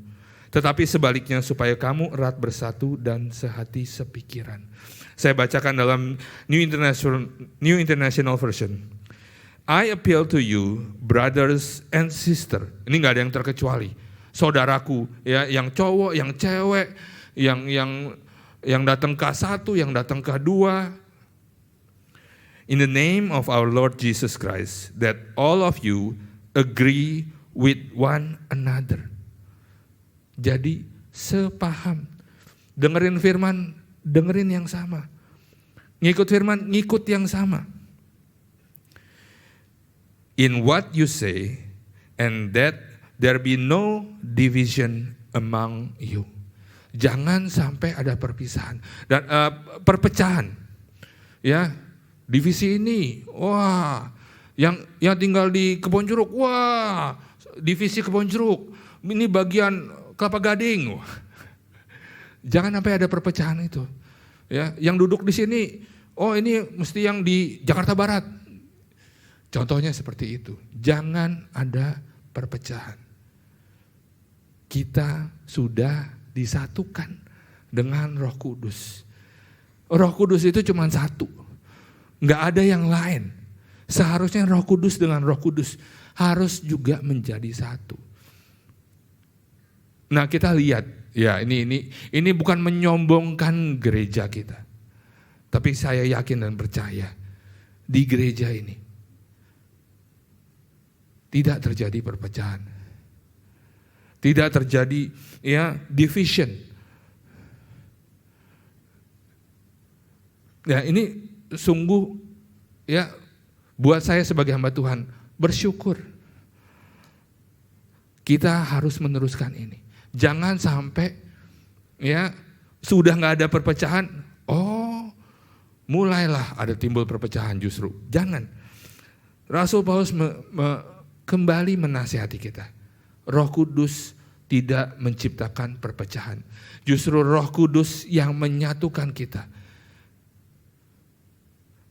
Tetapi sebaliknya supaya kamu erat bersatu dan sehati sepikiran. Saya bacakan dalam New International Version. I appeal to you, brothers and sisters. Ini nggak ada yang terkecuali. Saudaraku, ya, yang cowok, yang cewek, yang datang K1, yang datang K2. In the name of our Lord Jesus Christ, that all of you agree with one another. Jadi sepaham. Dengerin firman, dengerin yang sama. Ngikut firman, ngikut yang sama. In what you say, and that there be no division among you. Jangan sampai ada perpisahan dan perpecahan. Ya, divisi ini, yang tinggal di Kebon Jeruk, divisi Kebon Jeruk, ini bagian Kelapa Gading. Jangan sampai ada perpecahan itu. Ya, yang duduk di sini, ini mesti yang di Jakarta Barat. Contohnya seperti itu. Jangan ada perpecahan. Kita sudah disatukan dengan Roh Kudus. Roh Kudus itu cuma satu. Enggak ada yang lain. Seharusnya Roh Kudus dengan Roh Kudus harus juga menjadi satu. Nah, kita lihat, ya, ini bukan menyombongkan gereja kita. Tapi saya yakin dan percaya di gereja ini tidak terjadi perpecahan. Tidak terjadi, ya, division. Ya, ini sungguh, ya, Buat saya sebagai hamba Tuhan, bersyukur. Kita harus meneruskan ini. Jangan sampai ya sudah nggak ada perpecahan, mulailah ada timbul perpecahan justru. Jangan. Rasul Paulus kembali menasihati kita. Roh Kudus tidak menciptakan perpecahan. Justru Roh Kudus yang menyatukan kita.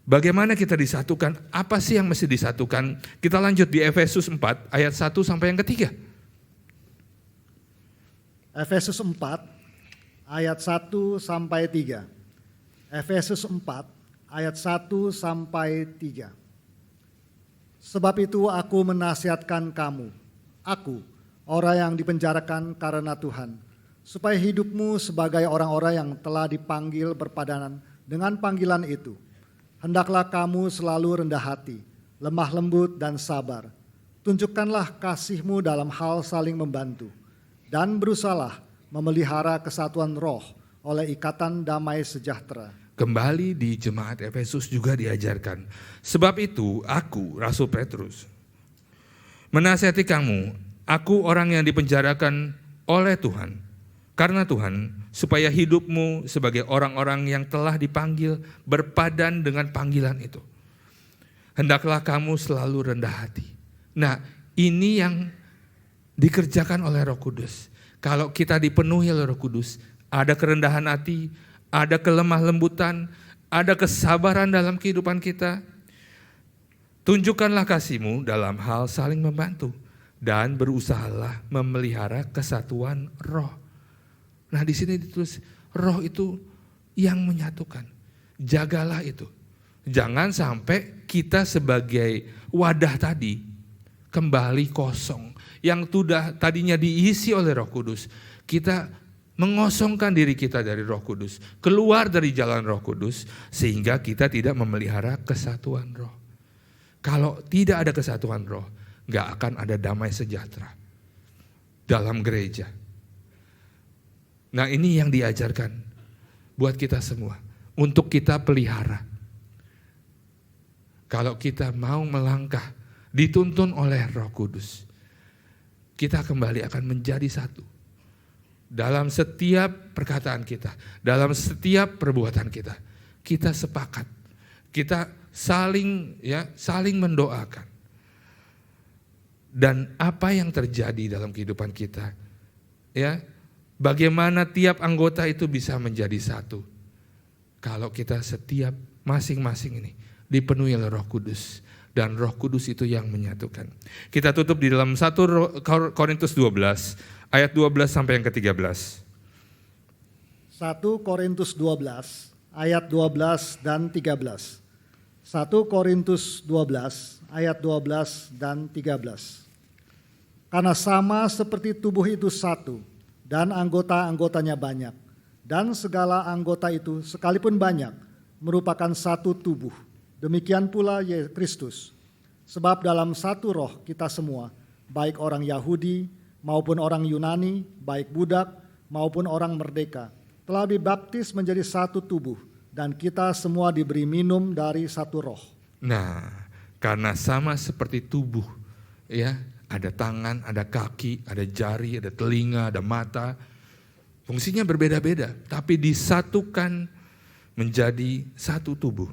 Bagaimana kita disatukan? Apa sih yang mesti disatukan? Kita lanjut di Efesus 4 ayat 1 sampai yang ketiga. Efesus 4 ayat 1 sampai 3. Efesus 4 ayat 1 sampai 3. Sebab itu aku menasihatkan kamu, aku, orang yang dipenjarakan karena Tuhan, supaya hidupmu sebagai orang-orang yang telah dipanggil berpadanan dengan panggilan itu. Hendaklah kamu selalu rendah hati, lemah lembut dan sabar. Tunjukkanlah kasihmu dalam hal saling membantu. Dan berusahalah memelihara kesatuan roh oleh ikatan damai sejahtera. Kembali di jemaat Efesus juga diajarkan. Sebab itu aku, Rasul Petrus, menasihati kamu, aku orang yang dipenjarakan oleh Tuhan, karena Tuhan, supaya hidupmu sebagai orang-orang yang telah dipanggil berpadan dengan panggilan itu. Hendaklah kamu selalu rendah hati. Nah, ini yang dikerjakan oleh Roh Kudus. Kalau kita dipenuhi oleh Roh Kudus, ada kerendahan hati, ada kelemah lembutan, ada kesabaran dalam kehidupan kita. Tunjukkanlah kasihmu dalam hal saling membantu dan berusahalah memelihara kesatuan roh. Nah, di sini ditulis roh itu yang menyatukan. Jagalah itu. Jangan sampai kita sebagai wadah tadi kembali kosong. Yang sudah tadinya diisi oleh Roh Kudus. Kita mengosongkan diri kita dari Roh Kudus, keluar dari jalan Roh Kudus, sehingga kita tidak memelihara kesatuan roh. Kalau tidak ada kesatuan roh, gak akan ada damai sejahtera dalam gereja. Nah, ini yang diajarkan buat kita semua, untuk kita pelihara. Kalau kita mau melangkah, dituntun oleh Roh Kudus, kita kembali akan menjadi satu. Dalam setiap perkataan kita, dalam setiap perbuatan kita, kita sepakat, kita saling mendoakan. Dan apa yang terjadi dalam kehidupan kita, ya, bagaimana tiap anggota itu bisa menjadi satu. Kalau kita setiap masing-masing ini dipenuhi oleh Roh Kudus, dan Roh Kudus itu yang menyatukan. Kita tutup di dalam 1 Korintus 12 ayat 12 sampai yang ke-13. 1 Korintus 12 ayat 12 dan 13. 1 Korintus 12 ayat 12 dan 13. Karena sama seperti tubuh itu satu dan anggota-anggotanya banyak, dan segala anggota itu sekalipun banyak merupakan satu tubuh. Demikian pula Kristus. Sebab dalam satu roh kita semua, baik orang Yahudi maupun orang Yunani, baik budak maupun orang merdeka, telah dibaptis menjadi satu tubuh, dan kita semua diberi minum dari satu roh. Nah, karena sama seperti tubuh, ya, ada tangan, ada kaki, ada jari, ada telinga, ada mata, fungsinya berbeda-beda, tapi disatukan menjadi satu tubuh.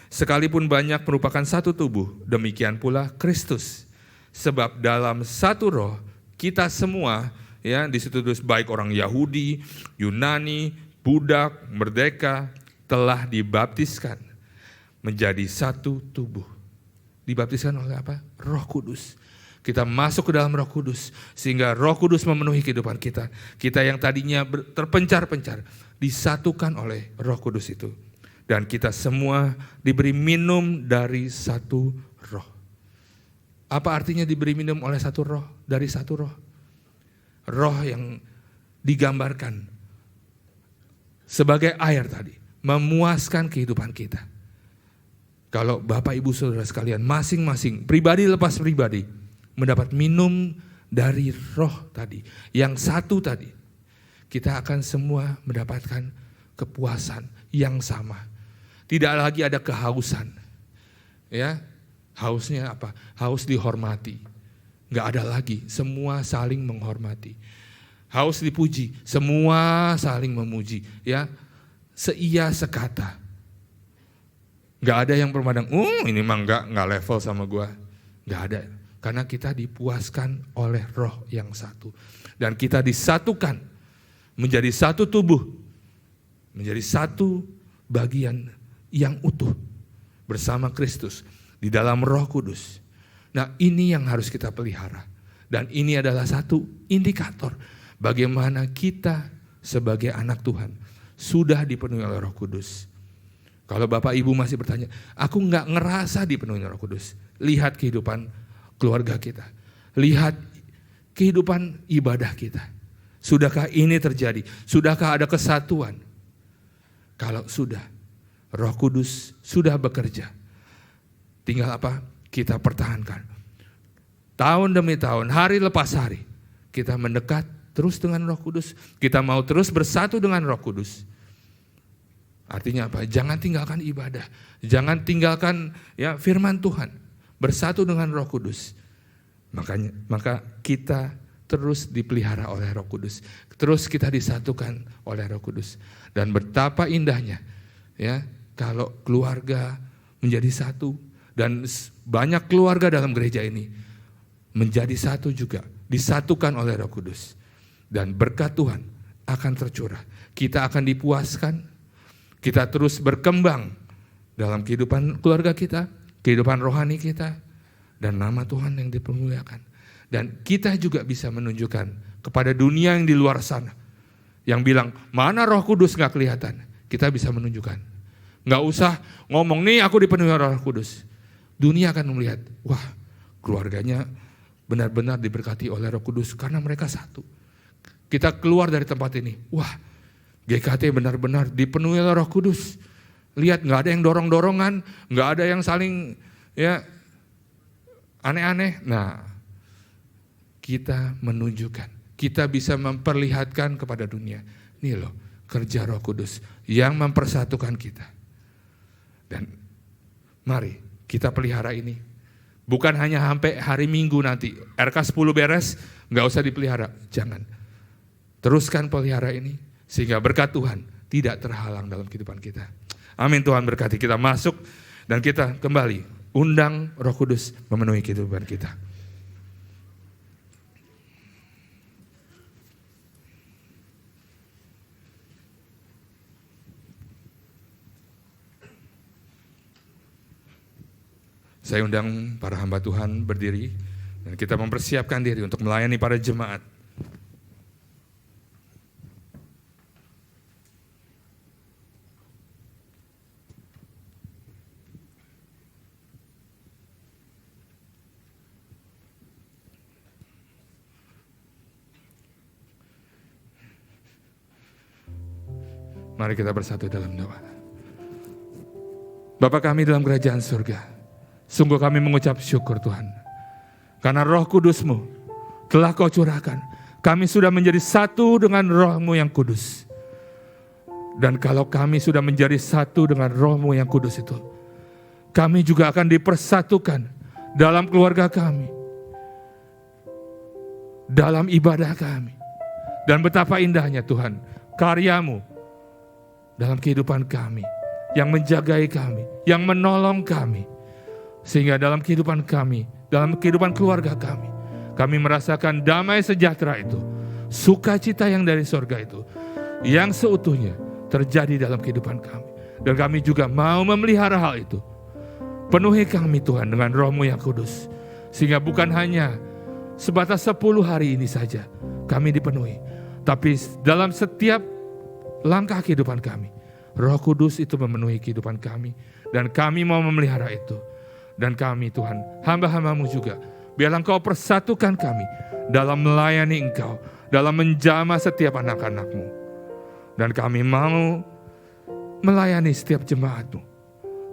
Sekalipun banyak merupakan satu tubuh, demikian pula Kristus. Sebab dalam satu roh, kita semua, ya, di situ terus baik orang Yahudi, Yunani, budak, merdeka, telah dibaptiskan menjadi satu tubuh. Dibaptiskan oleh apa? Roh Kudus. Kita masuk ke dalam Roh Kudus, sehingga Roh Kudus memenuhi kehidupan kita. Kita yang tadinya terpencar-pencar, disatukan oleh Roh Kudus itu. Dan kita semua diberi minum dari satu roh. Apa artinya diberi minum oleh satu roh? Dari satu roh. Roh yang digambarkan sebagai air tadi, memuaskan kehidupan kita. Kalau Bapak Ibu Saudara sekalian masing-masing, pribadi lepas pribadi, mendapat minum dari roh tadi, yang satu tadi, kita akan semua mendapatkan kepuasan yang sama. Tidak lagi ada kehausan. Ya, Hausnya apa? Haus dihormati. Nggak ada lagi, semua saling menghormati. Haus dipuji, semua saling memuji. Ya, seia sekata. Nggak ada yang bermadang, ini mah nggak level sama gua. Nggak ada, karena kita dipuaskan oleh Roh yang satu. Dan kita disatukan menjadi satu tubuh, menjadi satu bagian yang utuh bersama Kristus di dalam Roh Kudus. Nah, ini yang harus kita pelihara. Dan ini adalah satu indikator bagaimana kita sebagai anak Tuhan sudah dipenuhi oleh Roh Kudus. Kalau Bapak Ibu masih bertanya, aku nggak ngerasa dipenuhi Roh Kudus. Lihat kehidupan keluarga kita. Lihat kehidupan ibadah kita. Sudahkah ini terjadi? Sudahkah ada kesatuan? Kalau sudah, Roh Kudus sudah bekerja. Tinggal apa? Kita pertahankan. Tahun demi tahun, hari lepas hari, kita mendekat terus dengan Roh Kudus. Kita mau terus bersatu dengan Roh Kudus. Artinya apa? Jangan tinggalkan ibadah. Jangan tinggalkan ya firman Tuhan. Bersatu dengan Roh Kudus. Maka kita terus dipelihara oleh Roh Kudus. Terus kita disatukan oleh Roh Kudus. Dan betapa indahnya ya kalau keluarga menjadi satu. Dan banyak keluarga dalam gereja ini menjadi satu juga, disatukan oleh Roh Kudus. Dan berkat Tuhan akan tercurah. Kita akan dipuaskan, kita terus berkembang dalam kehidupan keluarga kita, kehidupan rohani kita, dan nama Tuhan yang dipermuliakan. Dan kita juga bisa menunjukkan kepada dunia yang di luar sana, yang bilang, mana Roh Kudus gak kelihatan, kita bisa menunjukkan. Gak usah ngomong, nih aku dipenuhi Roh Kudus. Dunia akan melihat, wah keluarganya benar-benar diberkati oleh Roh Kudus karena mereka satu. Kita keluar dari tempat ini, wah GKT benar-benar dipenuhi oleh Roh Kudus. Lihat gak ada yang dorong-dorongan, gak ada yang saling ya aneh-aneh. Nah, kita menunjukkan, kita bisa memperlihatkan kepada dunia. Nih loh kerja Roh Kudus yang mempersatukan kita. Dan mari kita pelihara ini. Bukan hanya sampai hari Minggu nanti. RK 10 beres, gak usah dipelihara. Jangan. Teruskan pelihara ini. Sehingga berkat Tuhan tidak terhalang dalam kehidupan kita. Amin, Tuhan berkati. Kita masuk dan kita kembali. Undang Roh Kudus memenuhi kehidupan kita. Saya undang para hamba Tuhan berdiri dan kita mempersiapkan diri untuk melayani para jemaat. Mari kita bersatu dalam doa. Bapa kami dalam kerajaan surga, sungguh kami mengucap syukur Tuhan. Karena Roh Kudus-Mu telah Kau curahkan. Kami sudah menjadi satu dengan Roh-Mu yang kudus. Dan kalau kami sudah menjadi satu dengan Roh-Mu yang kudus itu, kami juga akan dipersatukan dalam keluarga kami, dalam ibadah kami. Dan betapa indahnya Tuhan, karya-Mu dalam kehidupan kami, yang menjagai kami, yang menolong kami. Sehingga dalam kehidupan kami, dalam kehidupan keluarga kami, kami merasakan damai sejahtera itu, sukacita yang dari sorga itu, yang seutuhnya terjadi dalam kehidupan kami. Dan kami juga mau memelihara hal itu. Penuhi kami Tuhan dengan Roh-Mu yang kudus. Sehingga bukan hanya sebatas 10 hari ini saja kami dipenuhi. Tapi dalam setiap langkah kehidupan kami, Roh Kudus itu memenuhi kehidupan kami. Dan kami mau memelihara itu. Dan kami Tuhan, hamba-hamba-Mu juga, biarlah Engkau persatukan kami dalam melayani Engkau, dalam menjamah setiap anak-anak-Mu. Dan kami mau melayani setiap jemaat-Mu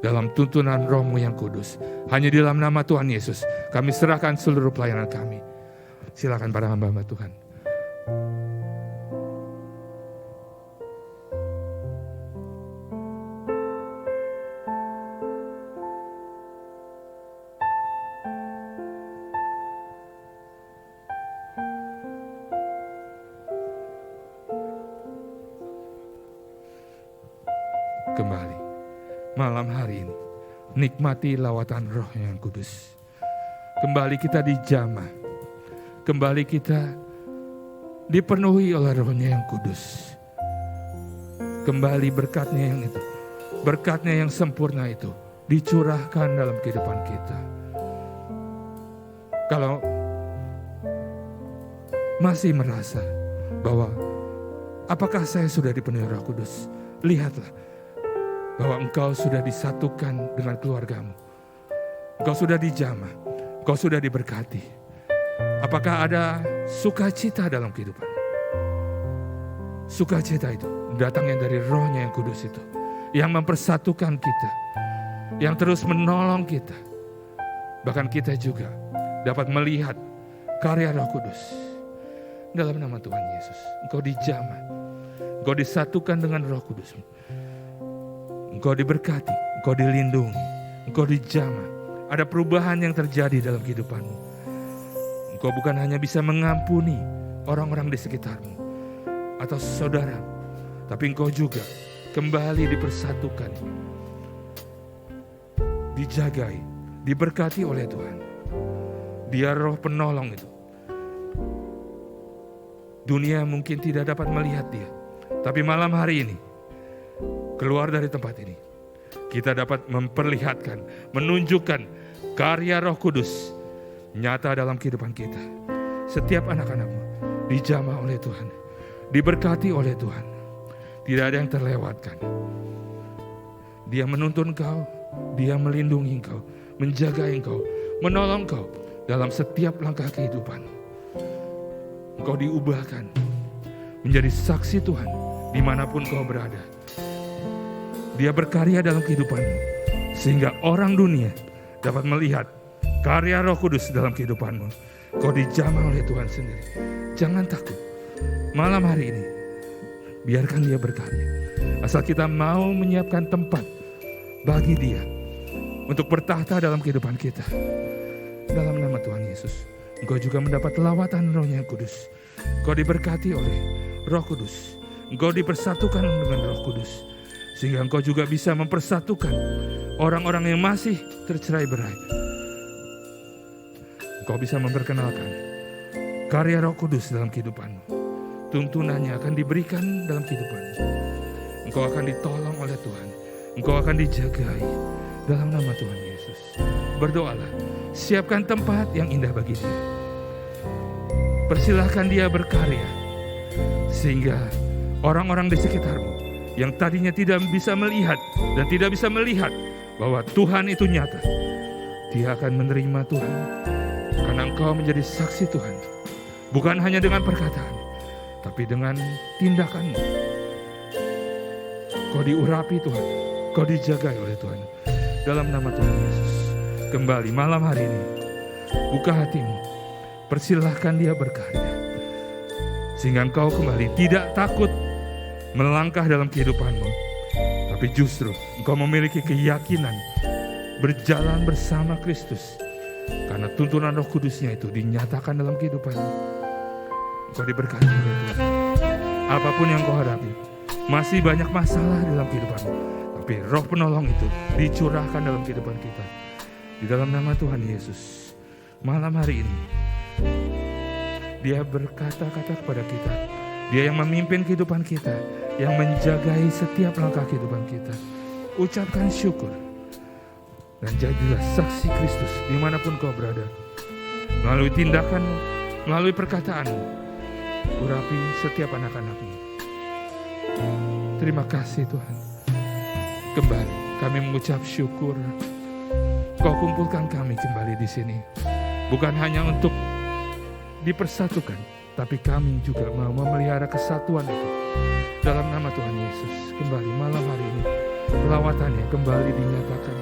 dalam tuntunan Roh-Mu yang kudus. Hanya di dalam nama Tuhan Yesus, kami serahkan seluruh pelayanan kami. Silakan para hamba-hamba Tuhan. kembali malam hari ini. Nikmati lawatan Roh yang kudus. Kembali kita dijamah. Kembali kita dipenuhi oleh Roh-Nya yang kudus. Kembali berkat-Nya yang itu, berkat-Nya yang sempurna itu dicurahkan dalam kehidupan kita. Kalau masih merasa bahwa apakah saya sudah dipenuhi Roh Kudus, lihatlah bahwa engkau sudah disatukan dengan keluargamu. Engkau sudah dijamah, engkau sudah diberkati. Apakah ada sukacita dalam kehidupan? Sukacita itu datangnya dari Roh-Nya yang kudus itu, yang mempersatukan kita, yang terus menolong kita. Bahkan kita juga dapat melihat karya Roh Kudus. Dalam nama Tuhan Yesus, engkau dijamah, engkau disatukan dengan Roh Kudus. Engkau diberkati, engkau dilindungi, engkau dijamah. Ada perubahan yang terjadi dalam kehidupanmu. Engkau bukan hanya bisa mengampuni orang-orang di sekitarmu atau saudara, tapi engkau juga kembali dipersatukan, dijagai, diberkati oleh Tuhan. Dia Roh penolong itu. Dunia mungkin tidak dapat melihat dia, tapi malam hari ini, keluar dari tempat ini, kita dapat memperlihatkan, menunjukkan karya Roh Kudus nyata dalam kehidupan kita. Setiap anak-anakmu dijamah oleh Tuhan, diberkati oleh Tuhan. Tidak ada yang terlewatkan. Dia menuntun kau, dia melindungi kau, menjaga engkau, menolong kau dalam setiap langkah kehidupan. Engkau diubahkan menjadi saksi Tuhan dimanapun kau berada. Dia berkarya dalam kehidupanmu, sehingga orang dunia dapat melihat karya Roh Kudus dalam kehidupanmu. Kau dijamah oleh Tuhan sendiri. Jangan takut. Malam hari ini, biarkan dia berkarya. Asal kita mau menyiapkan tempat bagi dia untuk bertahta dalam kehidupan kita. Dalam nama Tuhan Yesus, engkau juga mendapat lawatan Roh-Nya yang kudus. Engkau diberkati oleh Roh Kudus. Engkau dipersatukan dengan Roh Kudus. Sehingga engkau juga bisa mempersatukan orang-orang yang masih tercerai-berai. Engkau bisa memperkenalkan karya Roh Kudus dalam kehidupanmu. Tuntunannya akan diberikan dalam kehidupanmu. Engkau akan ditolong oleh Tuhan. Engkau akan dijagai dalam nama Tuhan Yesus. Berdoalah, siapkan tempat yang indah bagi dia. Persilahkan dia berkarya, sehingga orang-orang di sekitarmu yang tadinya tidak bisa melihat dan tidak bisa melihat bahwa Tuhan itu nyata, dia akan menerima Tuhan karena engkau menjadi saksi Tuhan, bukan hanya dengan perkataan, tapi dengan tindakanmu. Kau diurapi Tuhan, kau dijagai oleh Tuhan. Dalam nama Tuhan Yesus, kembali malam hari ini, buka hatimu, persilahkan dia berkarya, sehingga engkau kembali tidak takut melangkah dalam kehidupanmu, tapi justru engkau memiliki keyakinan berjalan bersama Kristus, karena tuntunan Roh Kudusnya itu dinyatakan dalam kehidupanmu. Engkau diberkati oleh Tuhan. Apapun yang kau hadapi, masih banyak masalah dalam kehidupanmu, tapi Roh penolong itu dicurahkan dalam kehidupan kita. Di dalam nama Tuhan Yesus, malam hari ini, dia berkata-kata kepada kita. Dia yang memimpin kehidupan kita, yang menjagai setiap langkah kehidupan kita. Ucapkan syukur dan jadilah saksi Kristus dimanapun kau berada. Melalui tindakanmu, melalui perkataanmu, urapi setiap anak-anakmu. Terima kasih Tuhan. Kembali kami mengucap syukur. Kau kumpulkan kami kembali di sini, bukan hanya untuk dipersatukan, tapi kami juga mau memelihara kesatuan itu. Dalam nama Tuhan Yesus, kembali malam hari ini, lawatannya kembali dinyatakan.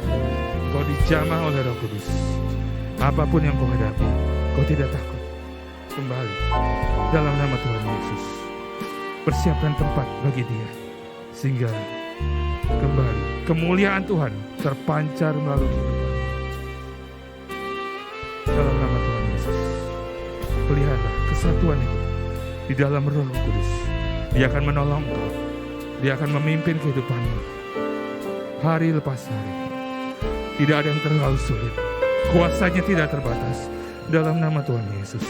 Kau dijamah oleh Roh Kudus. Apapun yang kau hadapi, kau tidak takut. Kembali dalam nama Tuhan Yesus, persiapkan tempat bagi dia, sehingga kembali kemuliaan Tuhan terpancar melalui kehidupan. Dalam nama Tuhan Yesus, pelihara kesatuan itu di dalam Roh Kudus. Dia akan menolong kau, dia akan memimpin kehidupanmu. hari lepas hari. Tidak ada yang terlalu sulit. Kuasanya tidak terbatas. Dalam nama Tuhan Yesus,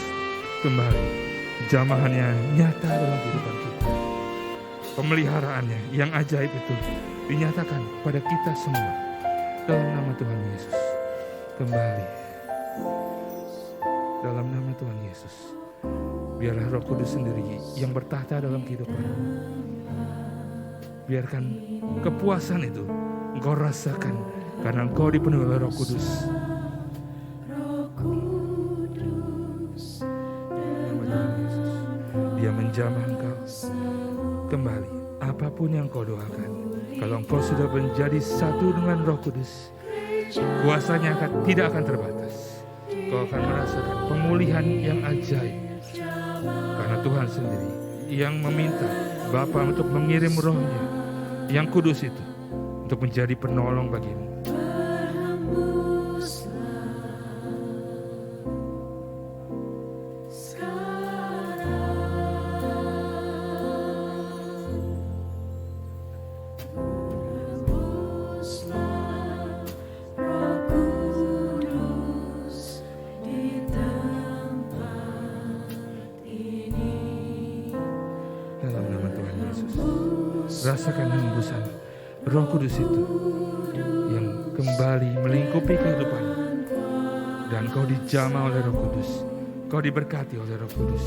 kembali jamahannya nyata dalam kehidupan kita. Pemeliharaannya yang ajaib itu dinyatakan pada kita semua. Dalam nama Tuhan Yesus, kembali. Dalam nama Tuhan Yesus, biarlah Roh Kudus sendiri yang bertahta dalam kehidupanmu. Biarkan kepuasan itu engkau rasakan karena engkau dipenuhi oleh Roh Kudus. Dia menjamah engkau kembali. Apapun yang kau doakan, kalau engkau sudah menjadi satu dengan Roh Kudus, kuasanya tidak akan terbatas. Kau akan merasakan pemulihan yang ajaib. Karena Tuhan sendiri yang meminta Bapa untuk mengirim Roh-Nya yang kudus itu untuk menjadi penolong bagimu. Rasakan hembusan Roh Kudus itu yang kembali melingkupi kehidupanmu. Dan kau dijamah oleh Roh Kudus. Kau diberkati oleh Roh Kudus.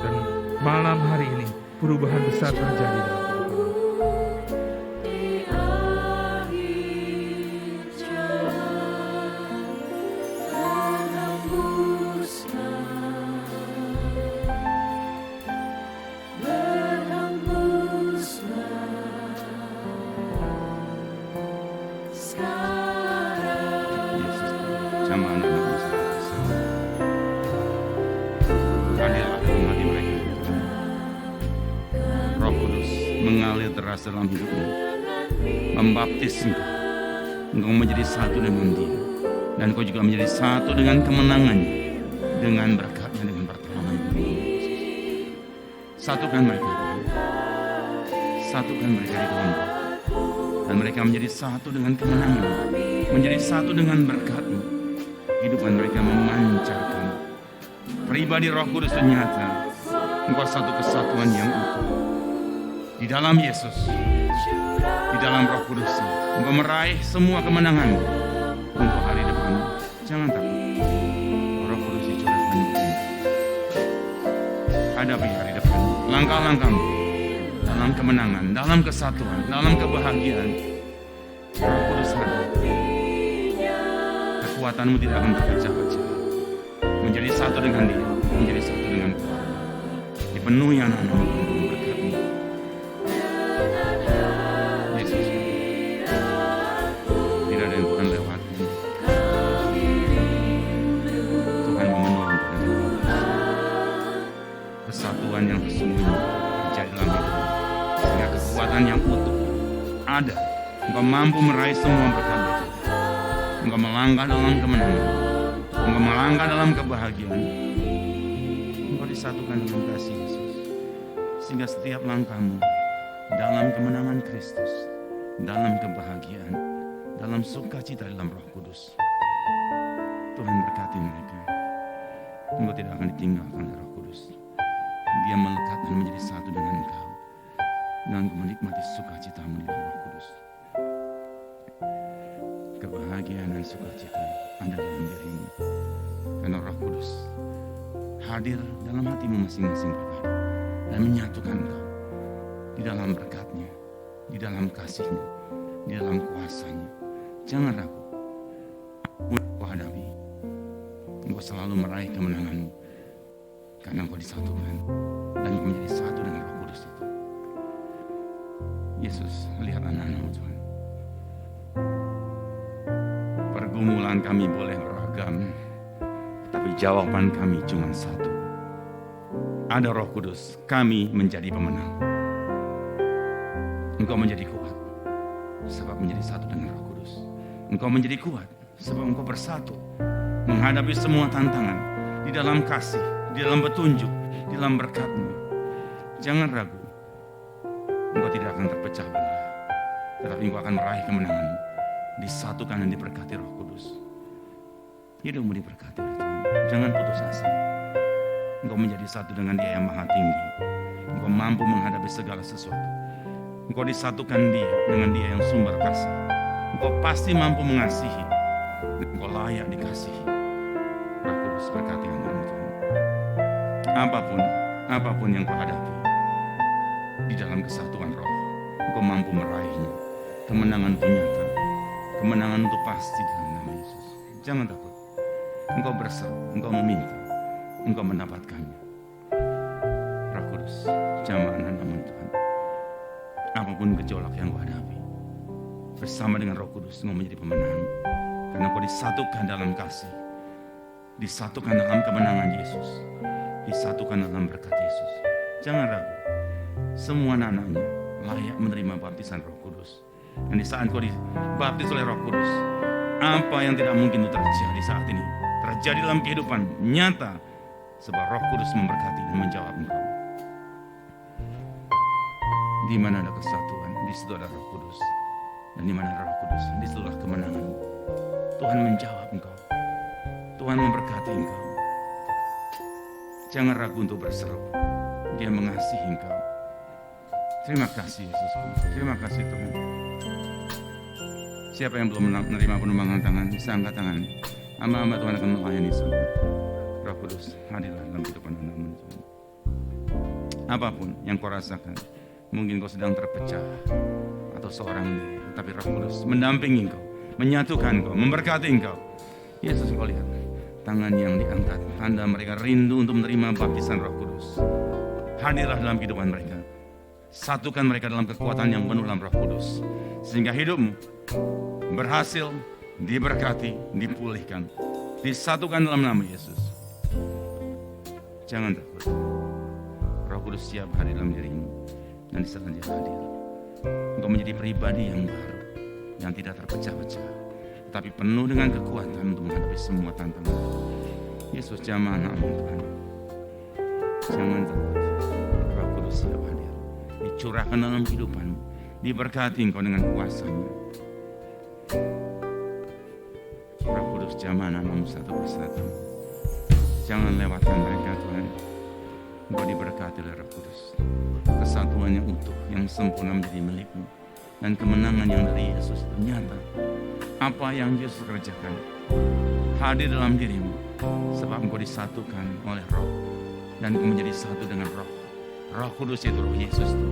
Dan malam hari ini perubahan besar terjadi dalam kehidupanmu. deras dalam hidupmu, membaptis engkau menjadi satu dengan Dia, dan engkau juga menjadi satu dengan kemenangannya, dengan berkatnya, dengan pertolongan Yesus. Satukan mereka, satukan mereka di dalam Kau, dan mereka menjadi satu dengan kemenangan, menjadi satu dengan berkat-Mu. Kehidupan mereka memancarkan pribadi Roh Kudus ternyata engkau satu kesatuan yang utuh di dalam Yesus, di dalam Roh Kudus. Engkau meraih semua kemenangan untuk hari depan. Jangan takut, Roh Kudus dicurahkan di dalam. Hadapi hari depan, langkah-langkahmu dalam kemenangan, dalam kesatuan, dalam kebahagiaan. Roh Kudus hadir. Kekuatanmu tidak akan terpecah-pecah. Menjadi satu dengan Dia, menjadi satu dengan Tuhan. Dipenuhi anak-anakmu dengan berkat-Mu. Yesus, tidak ada yang Tuhan lewati. Tuhan memenuhi engkau dengan kesatuan yang sesungguhnya terjadi dalam hidup, sehingga kekuatan yang utuh ada. Engkau mampu meraih semua berkat. Engkau melangkah dalam kemenangan, engkau melangkah dalam kebahagiaan. Engkau disatukan dengan kasih Yesus, sehingga setiap langkahmu dalam kemenangan Kristus, dalam kebahagiaan, dalam sukacita dalam Roh Kudus. Tuhan berkati mereka. Engkau tidak akan ditinggalkan oleh Roh Kudus. Dia melekat dan menjadi satu dengan engkau, dan engkau menikmati sukacitamu di dalam Roh Kudus. Kebahagiaan dan sukacita ada dalam dirimu, karena Roh Kudus hadir dalam hatimu masing-masing pribadi dan menyatukan engkau di dalam berkat-Nya, di dalam kasih-Nya, di dalam kuasa-Nya. Jangan ragu untuk kau hadapi. Engkau selalu meraih kemenanganmu karena engkau disatukan dan engkau menjadi satu dengan Roh Kudus itu. Yesus, lihat anak-anak-Mu Tuhan. Pergumulan kami boleh beragam, tapi jawaban kami cuma satu. Ada Roh Kudus, kami menjadi pemenang. Engkau menjadi kuat sebab menjadi satu dengan Roh Kudus. Engkau menjadi kuat sebab engkau bersatu menghadapi semua tantangan di dalam kasih, di dalam petunjuk, di dalam berkat-Mu. Jangan ragu, engkau tidak akan terpecah belah tetapi engkau akan meraih kemenangan. Disatukan dan diberkati Roh Kudus. Hidupmu diberkati oleh Tuhan. Jangan putus asa. Engkau menjadi satu dengan Dia yang maha tinggi. Engkau mampu menghadapi segala sesuatu. Engkau disatukan dengan Dia yang sumber kasih. Engkau pasti mampu mengasihi. Engkau layak dikasihi. Roh Kudus berkati anak-anak Tuhan. Apapun yang kau hadapi di dalam kesatuan roh, engkau mampu meraihnya. Kemenangan itu nyata. Kemenangan itu pasti dalam nama Yesus. Jangan takut. Engkau berseru, engkau meminta, engkau mendapatkannya. Roh Kudus, jamah anak-anak Tuhan. Apapun gejolak yang kau hadapi, bersama dengan Roh Kudus engkau menjadi pemenang. Karena kau disatukan dalam kasih, disatukan dalam kemenangan Yesus, disatukan dalam berkat Yesus. Jangan ragu. Semua anak-anaknya layak menerima baptisan Roh Kudus. Dan di saat kau dibaptis oleh Roh Kudus, apa yang tidak mungkin itu terjadi saat ini terjadi dalam kehidupan nyata, sebab Roh Kudus memberkati dan menjawab engkau. Di mana ada kesatuan, di situ ada Roh Kudus. Dan di mana ada Roh Kudus, di situlah kemenangan. Tuhan menjawab engkau. Tuhan memberkati engkau. Jangan ragu untuk berseru. Dia mengasihi engkau. Terima kasih Yesusku. Terima kasih Tuhan. Siapa yang belum menerima penumpangan tangan, bisa angkat tangan. Hamba-hamba Tuhan akan melayani saudara. Roh Kudus, hadirlah dalam kehidupan hamba-Mu Tuhan. Apapun yang kau rasakan, mungkin kau sedang terpecah atau seorang diri, tapi Roh Kudus mendampingi engkau, menyatukan engkau, memberkati engkau. Yesus, engkau lihat tangan yang diangkat, tanda mereka rindu untuk menerima baptisan Roh Kudus. Hadirlah dalam kehidupan mereka. Satukan mereka dalam kekuatan yang penuh dalam Roh Kudus, sehingga hidupmu berhasil, diberkati, dipulihkan, disatukan dalam nama Yesus. Jangan takut. Roh Kudus siap hadir dalam dirimu, dan di saat Dia hadir, engkau menjadi pribadi yang baru, yang tidak terpecah-pecah, tapi penuh dengan kekuatan untuk menghadapi semua tantangan. Yesus, jamah anak-Mu Tuhan. Jangan takut. Roh Kudus siap hadir, dicurahkan dalam kehidupanmu, diberkati engkau dengan kuasa-Nya. Roh Kudus, jamah anak-Mu satu persatu. Jangan lewatkan mereka Tuhan. Engkau diberkati oleh Roh Kudus. Kesatuan yang utuh, yang sempurna menjadi milikmu. Dan kemenangan yang dari Yesus itu nyata. Apa yang Yesus kerjakan hadir dalam dirimu, sebab engkau disatukan oleh Roh, dan engkau menjadi satu dengan Roh. Roh Kudus itu Roh Yesus itu.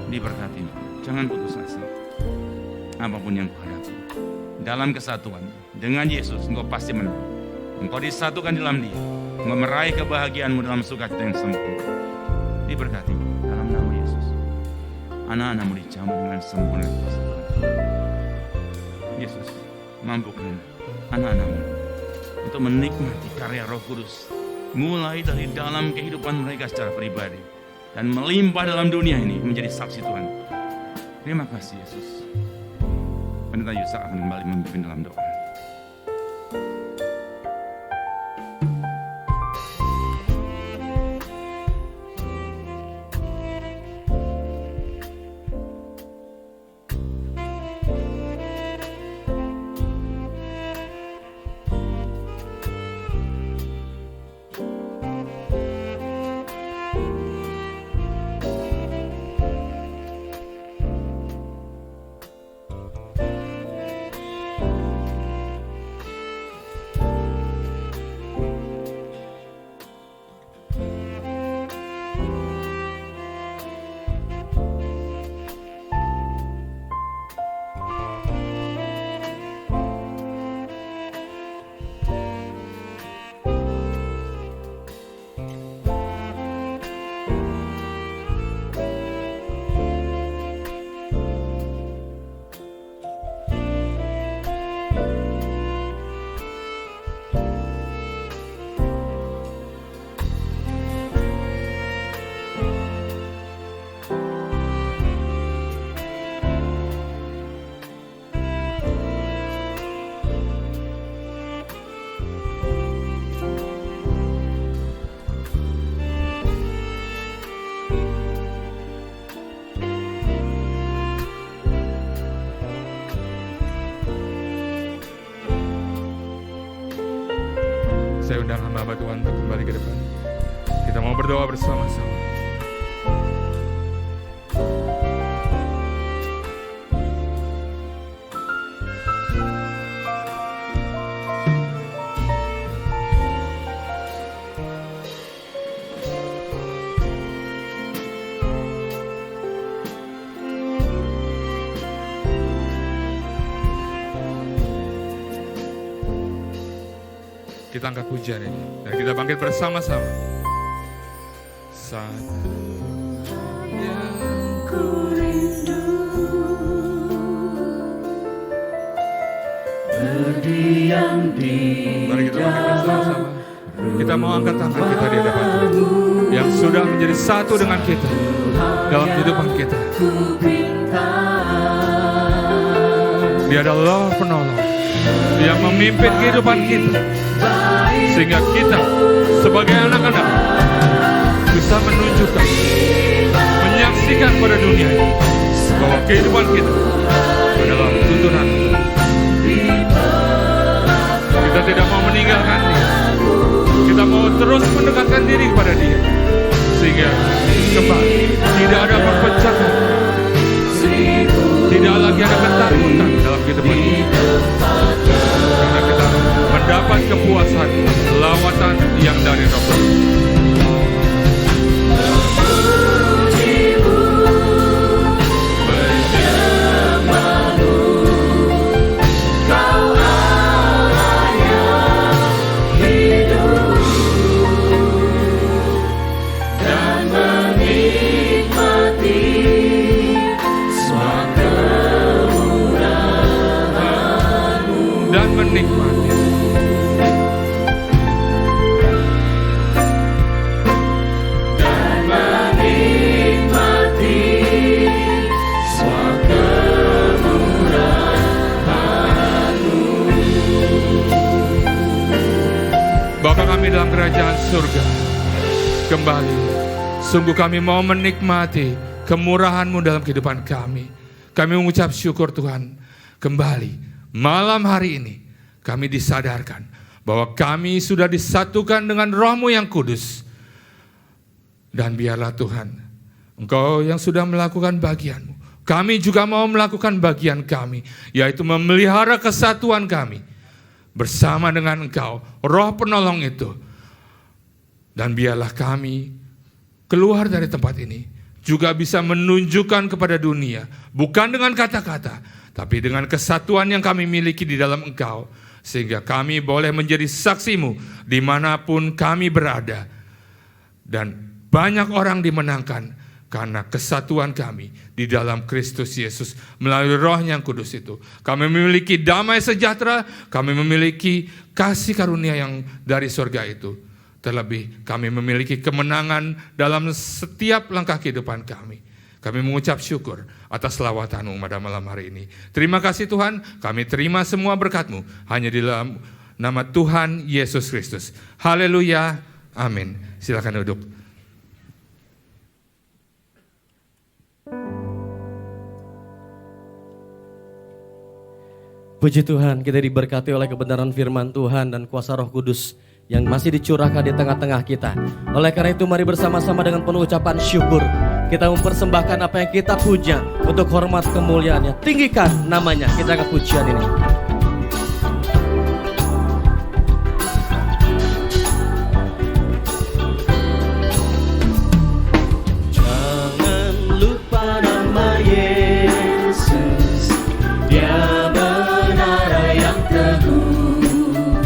Diberkati engkau. Jangan putus asa. Apapun yang kau hadapi, dalam kesatuan dengan Yesus, engkau pasti menang. Engkau disatukan dalam Dia. Engkau meraih kebahagiaanmu dalam sukacita yang sempurna. Diberkati dalam nama Yesus. Anak-anakmu dijamu dengan sempurna. Yesus, mampukan anak-anakmu untuk menikmati karya Roh Kudus, mulai dari dalam kehidupan mereka secara pribadi dan melimpah dalam dunia ini menjadi saksi Tuhan. Terima kasih Yesus. Pendeta Yusak akan kembali memimpin dalam doa. hamba Tuhan untuk kembali ke depan. Kita mau berdoa bersama-sama. Kita angkat pujian ini dan kita bangkit bersama-sama. Satu yang ku rindu, berdiam di mari kita bangkit bersama-sama. Kita mau angkat tangan kita di hadapan Tuhan yang sudah menjadi satu dengan kita dalam kehidupan kita. Dia adalah penolong yang memimpin kehidupan kita, sehingga kita sebagai anak-anak bisa menunjukkan, menyaksikan pada dunia ini bahwa kehidupan kita adalah tuntunan. Kita tidak mau meninggalkan Dia, kita mau terus mendekatkan diri kepada Dia, sehingga kembali tidak ada perpecahan, tidak lagi ada ketakutan dalam kehidupan kita, karena kita mendapat kepuasan, lawatan yang dari Roh Kudus. Menikmati dan menikmati semua kemurahan-Mu. Bapa kami dalam kerajaan surga, kembali sungguh kami mau menikmati kemurahan-Mu dalam kehidupan kami. Kami mengucap syukur Tuhan, kembali malam hari ini kami disadarkan bahwa kami sudah disatukan dengan Roh-Mu yang kudus. Dan biarlah Tuhan, Engkau yang sudah melakukan bagian-Mu, kami juga mau melakukan bagian kami, yaitu memelihara kesatuan kami bersama dengan Engkau, Roh penolong itu. Dan biarlah kami keluar dari tempat ini juga bisa menunjukkan kepada dunia, bukan dengan kata-kata, tapi dengan kesatuan yang kami miliki di dalam Engkau, sehingga kami boleh menjadi saksi-Mu dimanapun kami berada. Dan banyak orang dimenangkan karena kesatuan kami di dalam Kristus Yesus melalui Roh yang kudus itu. Kami memiliki damai sejahtera, kami memiliki kasih karunia yang dari surga itu. Terlebih kami memiliki kemenangan dalam setiap langkah kehidupan kami. Kami mengucap syukur atas lawatan-Mu pada malam hari ini. Terima kasih Tuhan, kami terima semua berkat-Mu hanya di dalam nama Tuhan Yesus Kristus. Haleluya, amin. Silakan duduk. Puji Tuhan, kita diberkati oleh kebenaran firman Tuhan dan kuasa Roh Kudus yang masih dicurahkan di tengah-tengah kita. Oleh karena itu mari bersama-sama dengan penuh ucapan syukur kita mempersembahkan apa yang kita punya untuk hormat kemuliaannya. Tinggikan namanya, kita akan pujian ini. Jangan lupa nama Yesus, Dia menara yang teguh.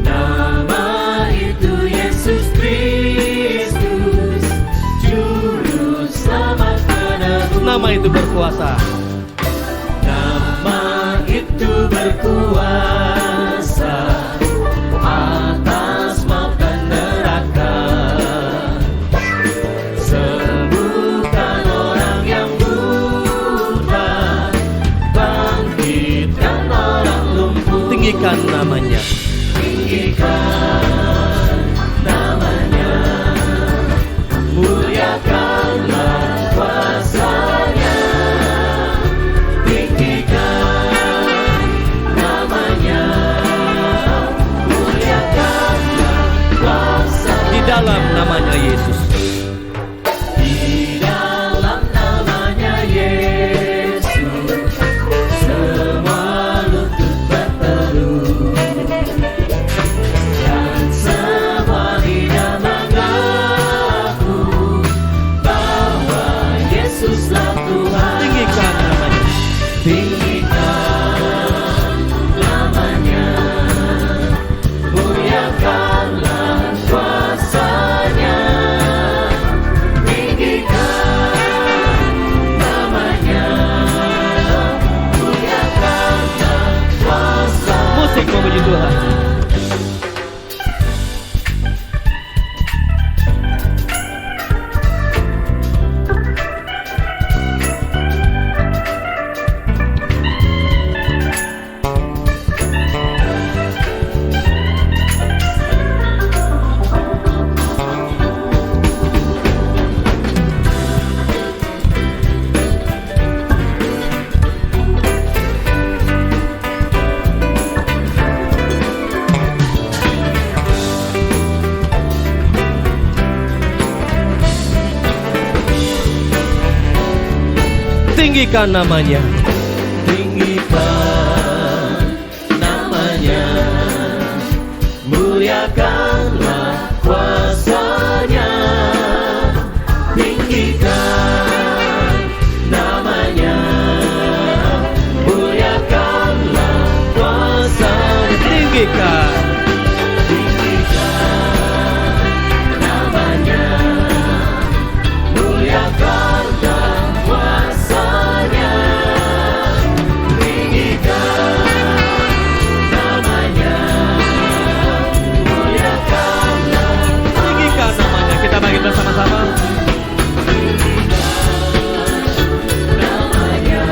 Nama itu Yesus Kristus, Juru Selamat penebus. Nama itu berkuasa. Nama itu berkuasa atas maut dan neraka. Sembuhkan orang yang buta, bangkitkan orang lumpuh. Tinggikan namanya. Tinggikan namanya, muliakanlah kuasa-Nya. dalam namanya Yesus. Di dalam namanya Yesus, semua lutut berteduh dan semua lidah mengaku bahwa Yesuslah Tuhan. Tinggikan namanya. Tinggikan namanya, muliakanlah kuasa-Nya. Tinggikan namanya, muliakanlah kuasa-Nya. Musik memuji Tuhan. Tinggikan namanya. Tinggikan namanya, muliakanlah kuasa-Nya. Tinggikan namanya, muliakanlah kuasa-Nya. Tinggikan. Tinggikan namanya, muliakanlah kuasa-Nya. Tinggikan namanya, muliakanlah. Tinggikan namanya. Kita bagi bersama-sama. Namanya,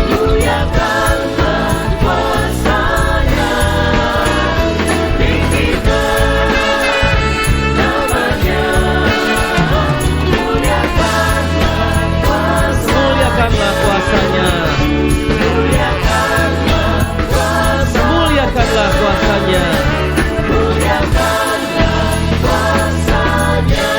muliakanlah kuasa-Nya. Tinggikan namanya, muliakanlah kuasa-Nya. Muliakanlah kuasa-Nya. Muliakanlah kuasa-Nya. Muliakanlah kuasa-Nya. Muliakanlah kuasa-Nya.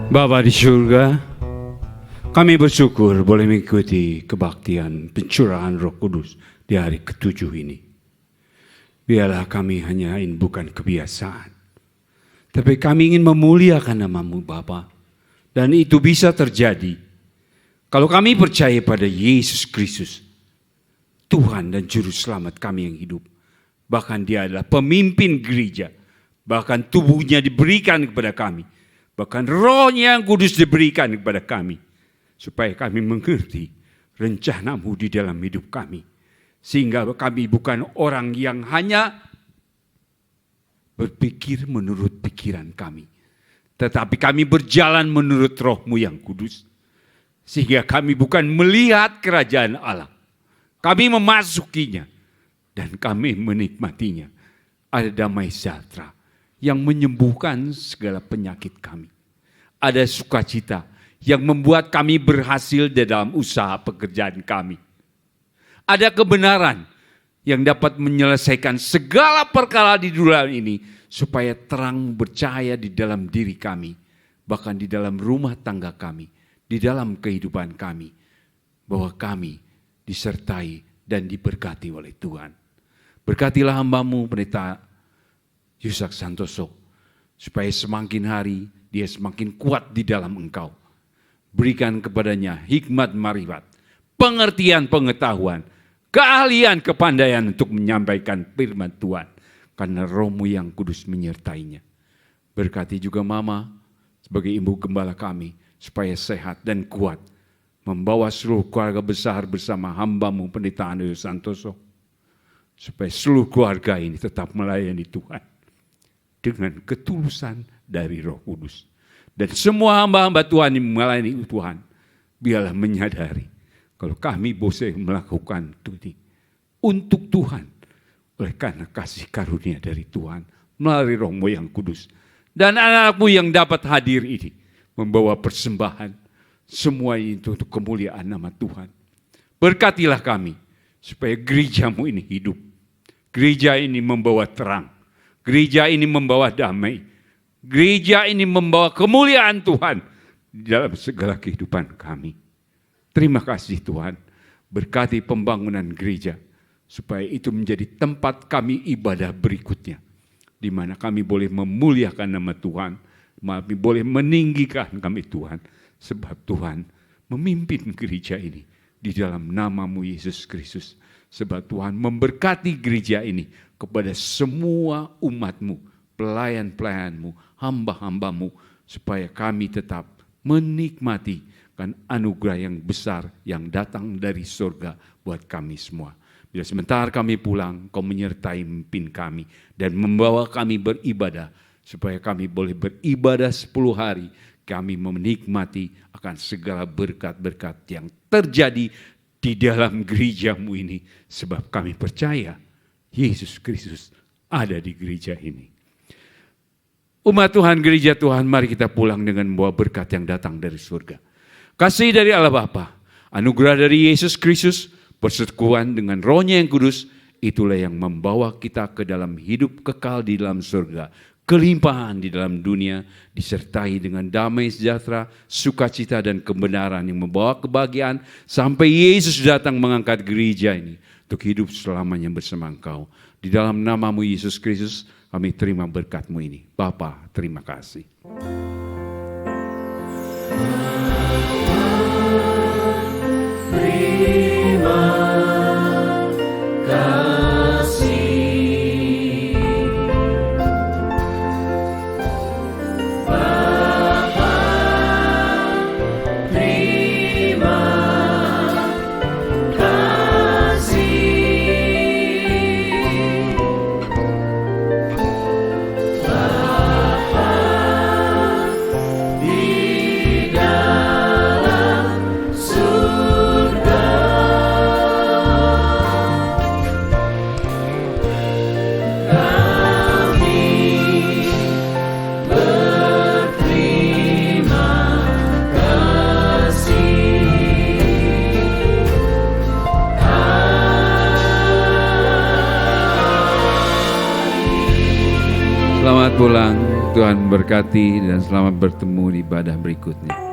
Bapa di surga, kami bersyukur boleh mengikuti kebaktian pencurahan Roh Kudus di hari ke-7 ini. Biarlah kami hanya ingin bukan kebiasaan, tapi kami ingin memuliakan nama-Mu Bapa. Dan itu bisa terjadi kalau kami percaya pada Yesus Kristus, Tuhan dan Juru Selamat kami yang hidup. Bahkan Dia adalah pemimpin gereja, bahkan tubuhnya diberikan kepada kami. Bahkan Roh-Nya yang kudus diberikan kepada kami. Supaya kami mengerti rencana-Mu di dalam hidup kami. Sehingga kami bukan orang yang hanya berpikir menurut pikiran kami. Tetapi kami berjalan menurut Roh-Mu yang kudus. Sehingga kami bukan melihat kerajaan Allah. Kami memasukinya. Dan kami menikmatinya. Ada damai sejahtera yang menyembuhkan segala penyakit kami. Ada sukacita yang membuat kami berhasil di dalam usaha pekerjaan kami. Ada kebenaran yang dapat menyelesaikan segala perkara di dunia ini supaya terang bercahaya di dalam diri kami, bahkan di dalam rumah tangga kami, di dalam kehidupan kami, bahwa kami disertai dan diberkati oleh Tuhan. Berkatilah hamba-Mu Pendeta Yusak Santoso, supaya semakin hari dia semakin kuat di dalam Engkau. Berikan kepadanya hikmat marifat, pengertian pengetahuan, keahlian kepandaian untuk menyampaikan firman Tuhan. Karena Roh-Mu yang kudus menyertainya. Berkati juga Mama sebagai ibu gembala kami, supaya sehat dan kuat. Membawa seluruh keluarga besar bersama hamba-Mu Pendeta Yusak Santoso. Supaya seluruh keluarga ini tetap melayani Tuhan. Dengan ketulusan dari Roh Kudus. Dan semua hamba-hamba Tuhan yang melayani Tuhan, biarlah menyadari kalau kami boleh melakukan itu untuk Tuhan, oleh karena kasih karunia dari Tuhan melalui Roh-Mu yang kudus. Dan anak-anak-Mu yang dapat hadir ini, membawa persembahan. Semua itu untuk kemuliaan nama Tuhan. Berkatilah kami supaya gereja-Mu ini hidup. Gereja ini membawa terang. Gereja ini membawa damai. Gereja ini membawa kemuliaan Tuhan di dalam segala kehidupan kami. Terima kasih Tuhan. Berkati pembangunan gereja supaya itu menjadi tempat kami ibadah berikutnya, di mana kami boleh memuliakan nama Tuhan, kami boleh meninggikan kami Tuhan, sebab Tuhan memimpin gereja ini di dalam nama-Mu Yesus Kristus. Sebab Tuhan memberkati gereja ini kepada semua umat-Mu, pelayan-pelayan-Mu, hamba-hamba-Mu, supaya kami tetap menikmati kan anugerah yang besar yang datang dari surga buat kami semua. Bila sebentar kami pulang, Kau menyertai memimpin kami dan membawa kami beribadah, supaya kami boleh beribadah 10 hari, kami menikmati akan segala berkat-berkat yang terjadi di dalam gereja-Mu ini, sebab kami percaya Yesus Kristus ada di gereja ini. Umat Tuhan, gereja Tuhan, mari kita pulang dengan membawa berkat yang datang dari surga. Kasih dari Allah Bapa, anugerah dari Yesus Kristus, persekutuan dengan Roh-Nya yang kudus, itulah yang membawa kita ke dalam hidup kekal di dalam surga, kelimpahan di dalam dunia, disertai dengan damai sejahtera, sukacita dan kebenaran yang membawa kebahagiaan, sampai Yesus datang mengangkat gereja ini untuk hidup selamanya bersama Engkau. Di dalam nama-Mu Yesus Kristus, kami terima berkat-Mu ini. Bapa, terima kasih. Terima kasih. Bapa, terima kasih. Bapa di dalam surga, kami berterima kasih. Selamat pulang, Tuhan berkati dan selamat bertemu di ibadah berikutnya.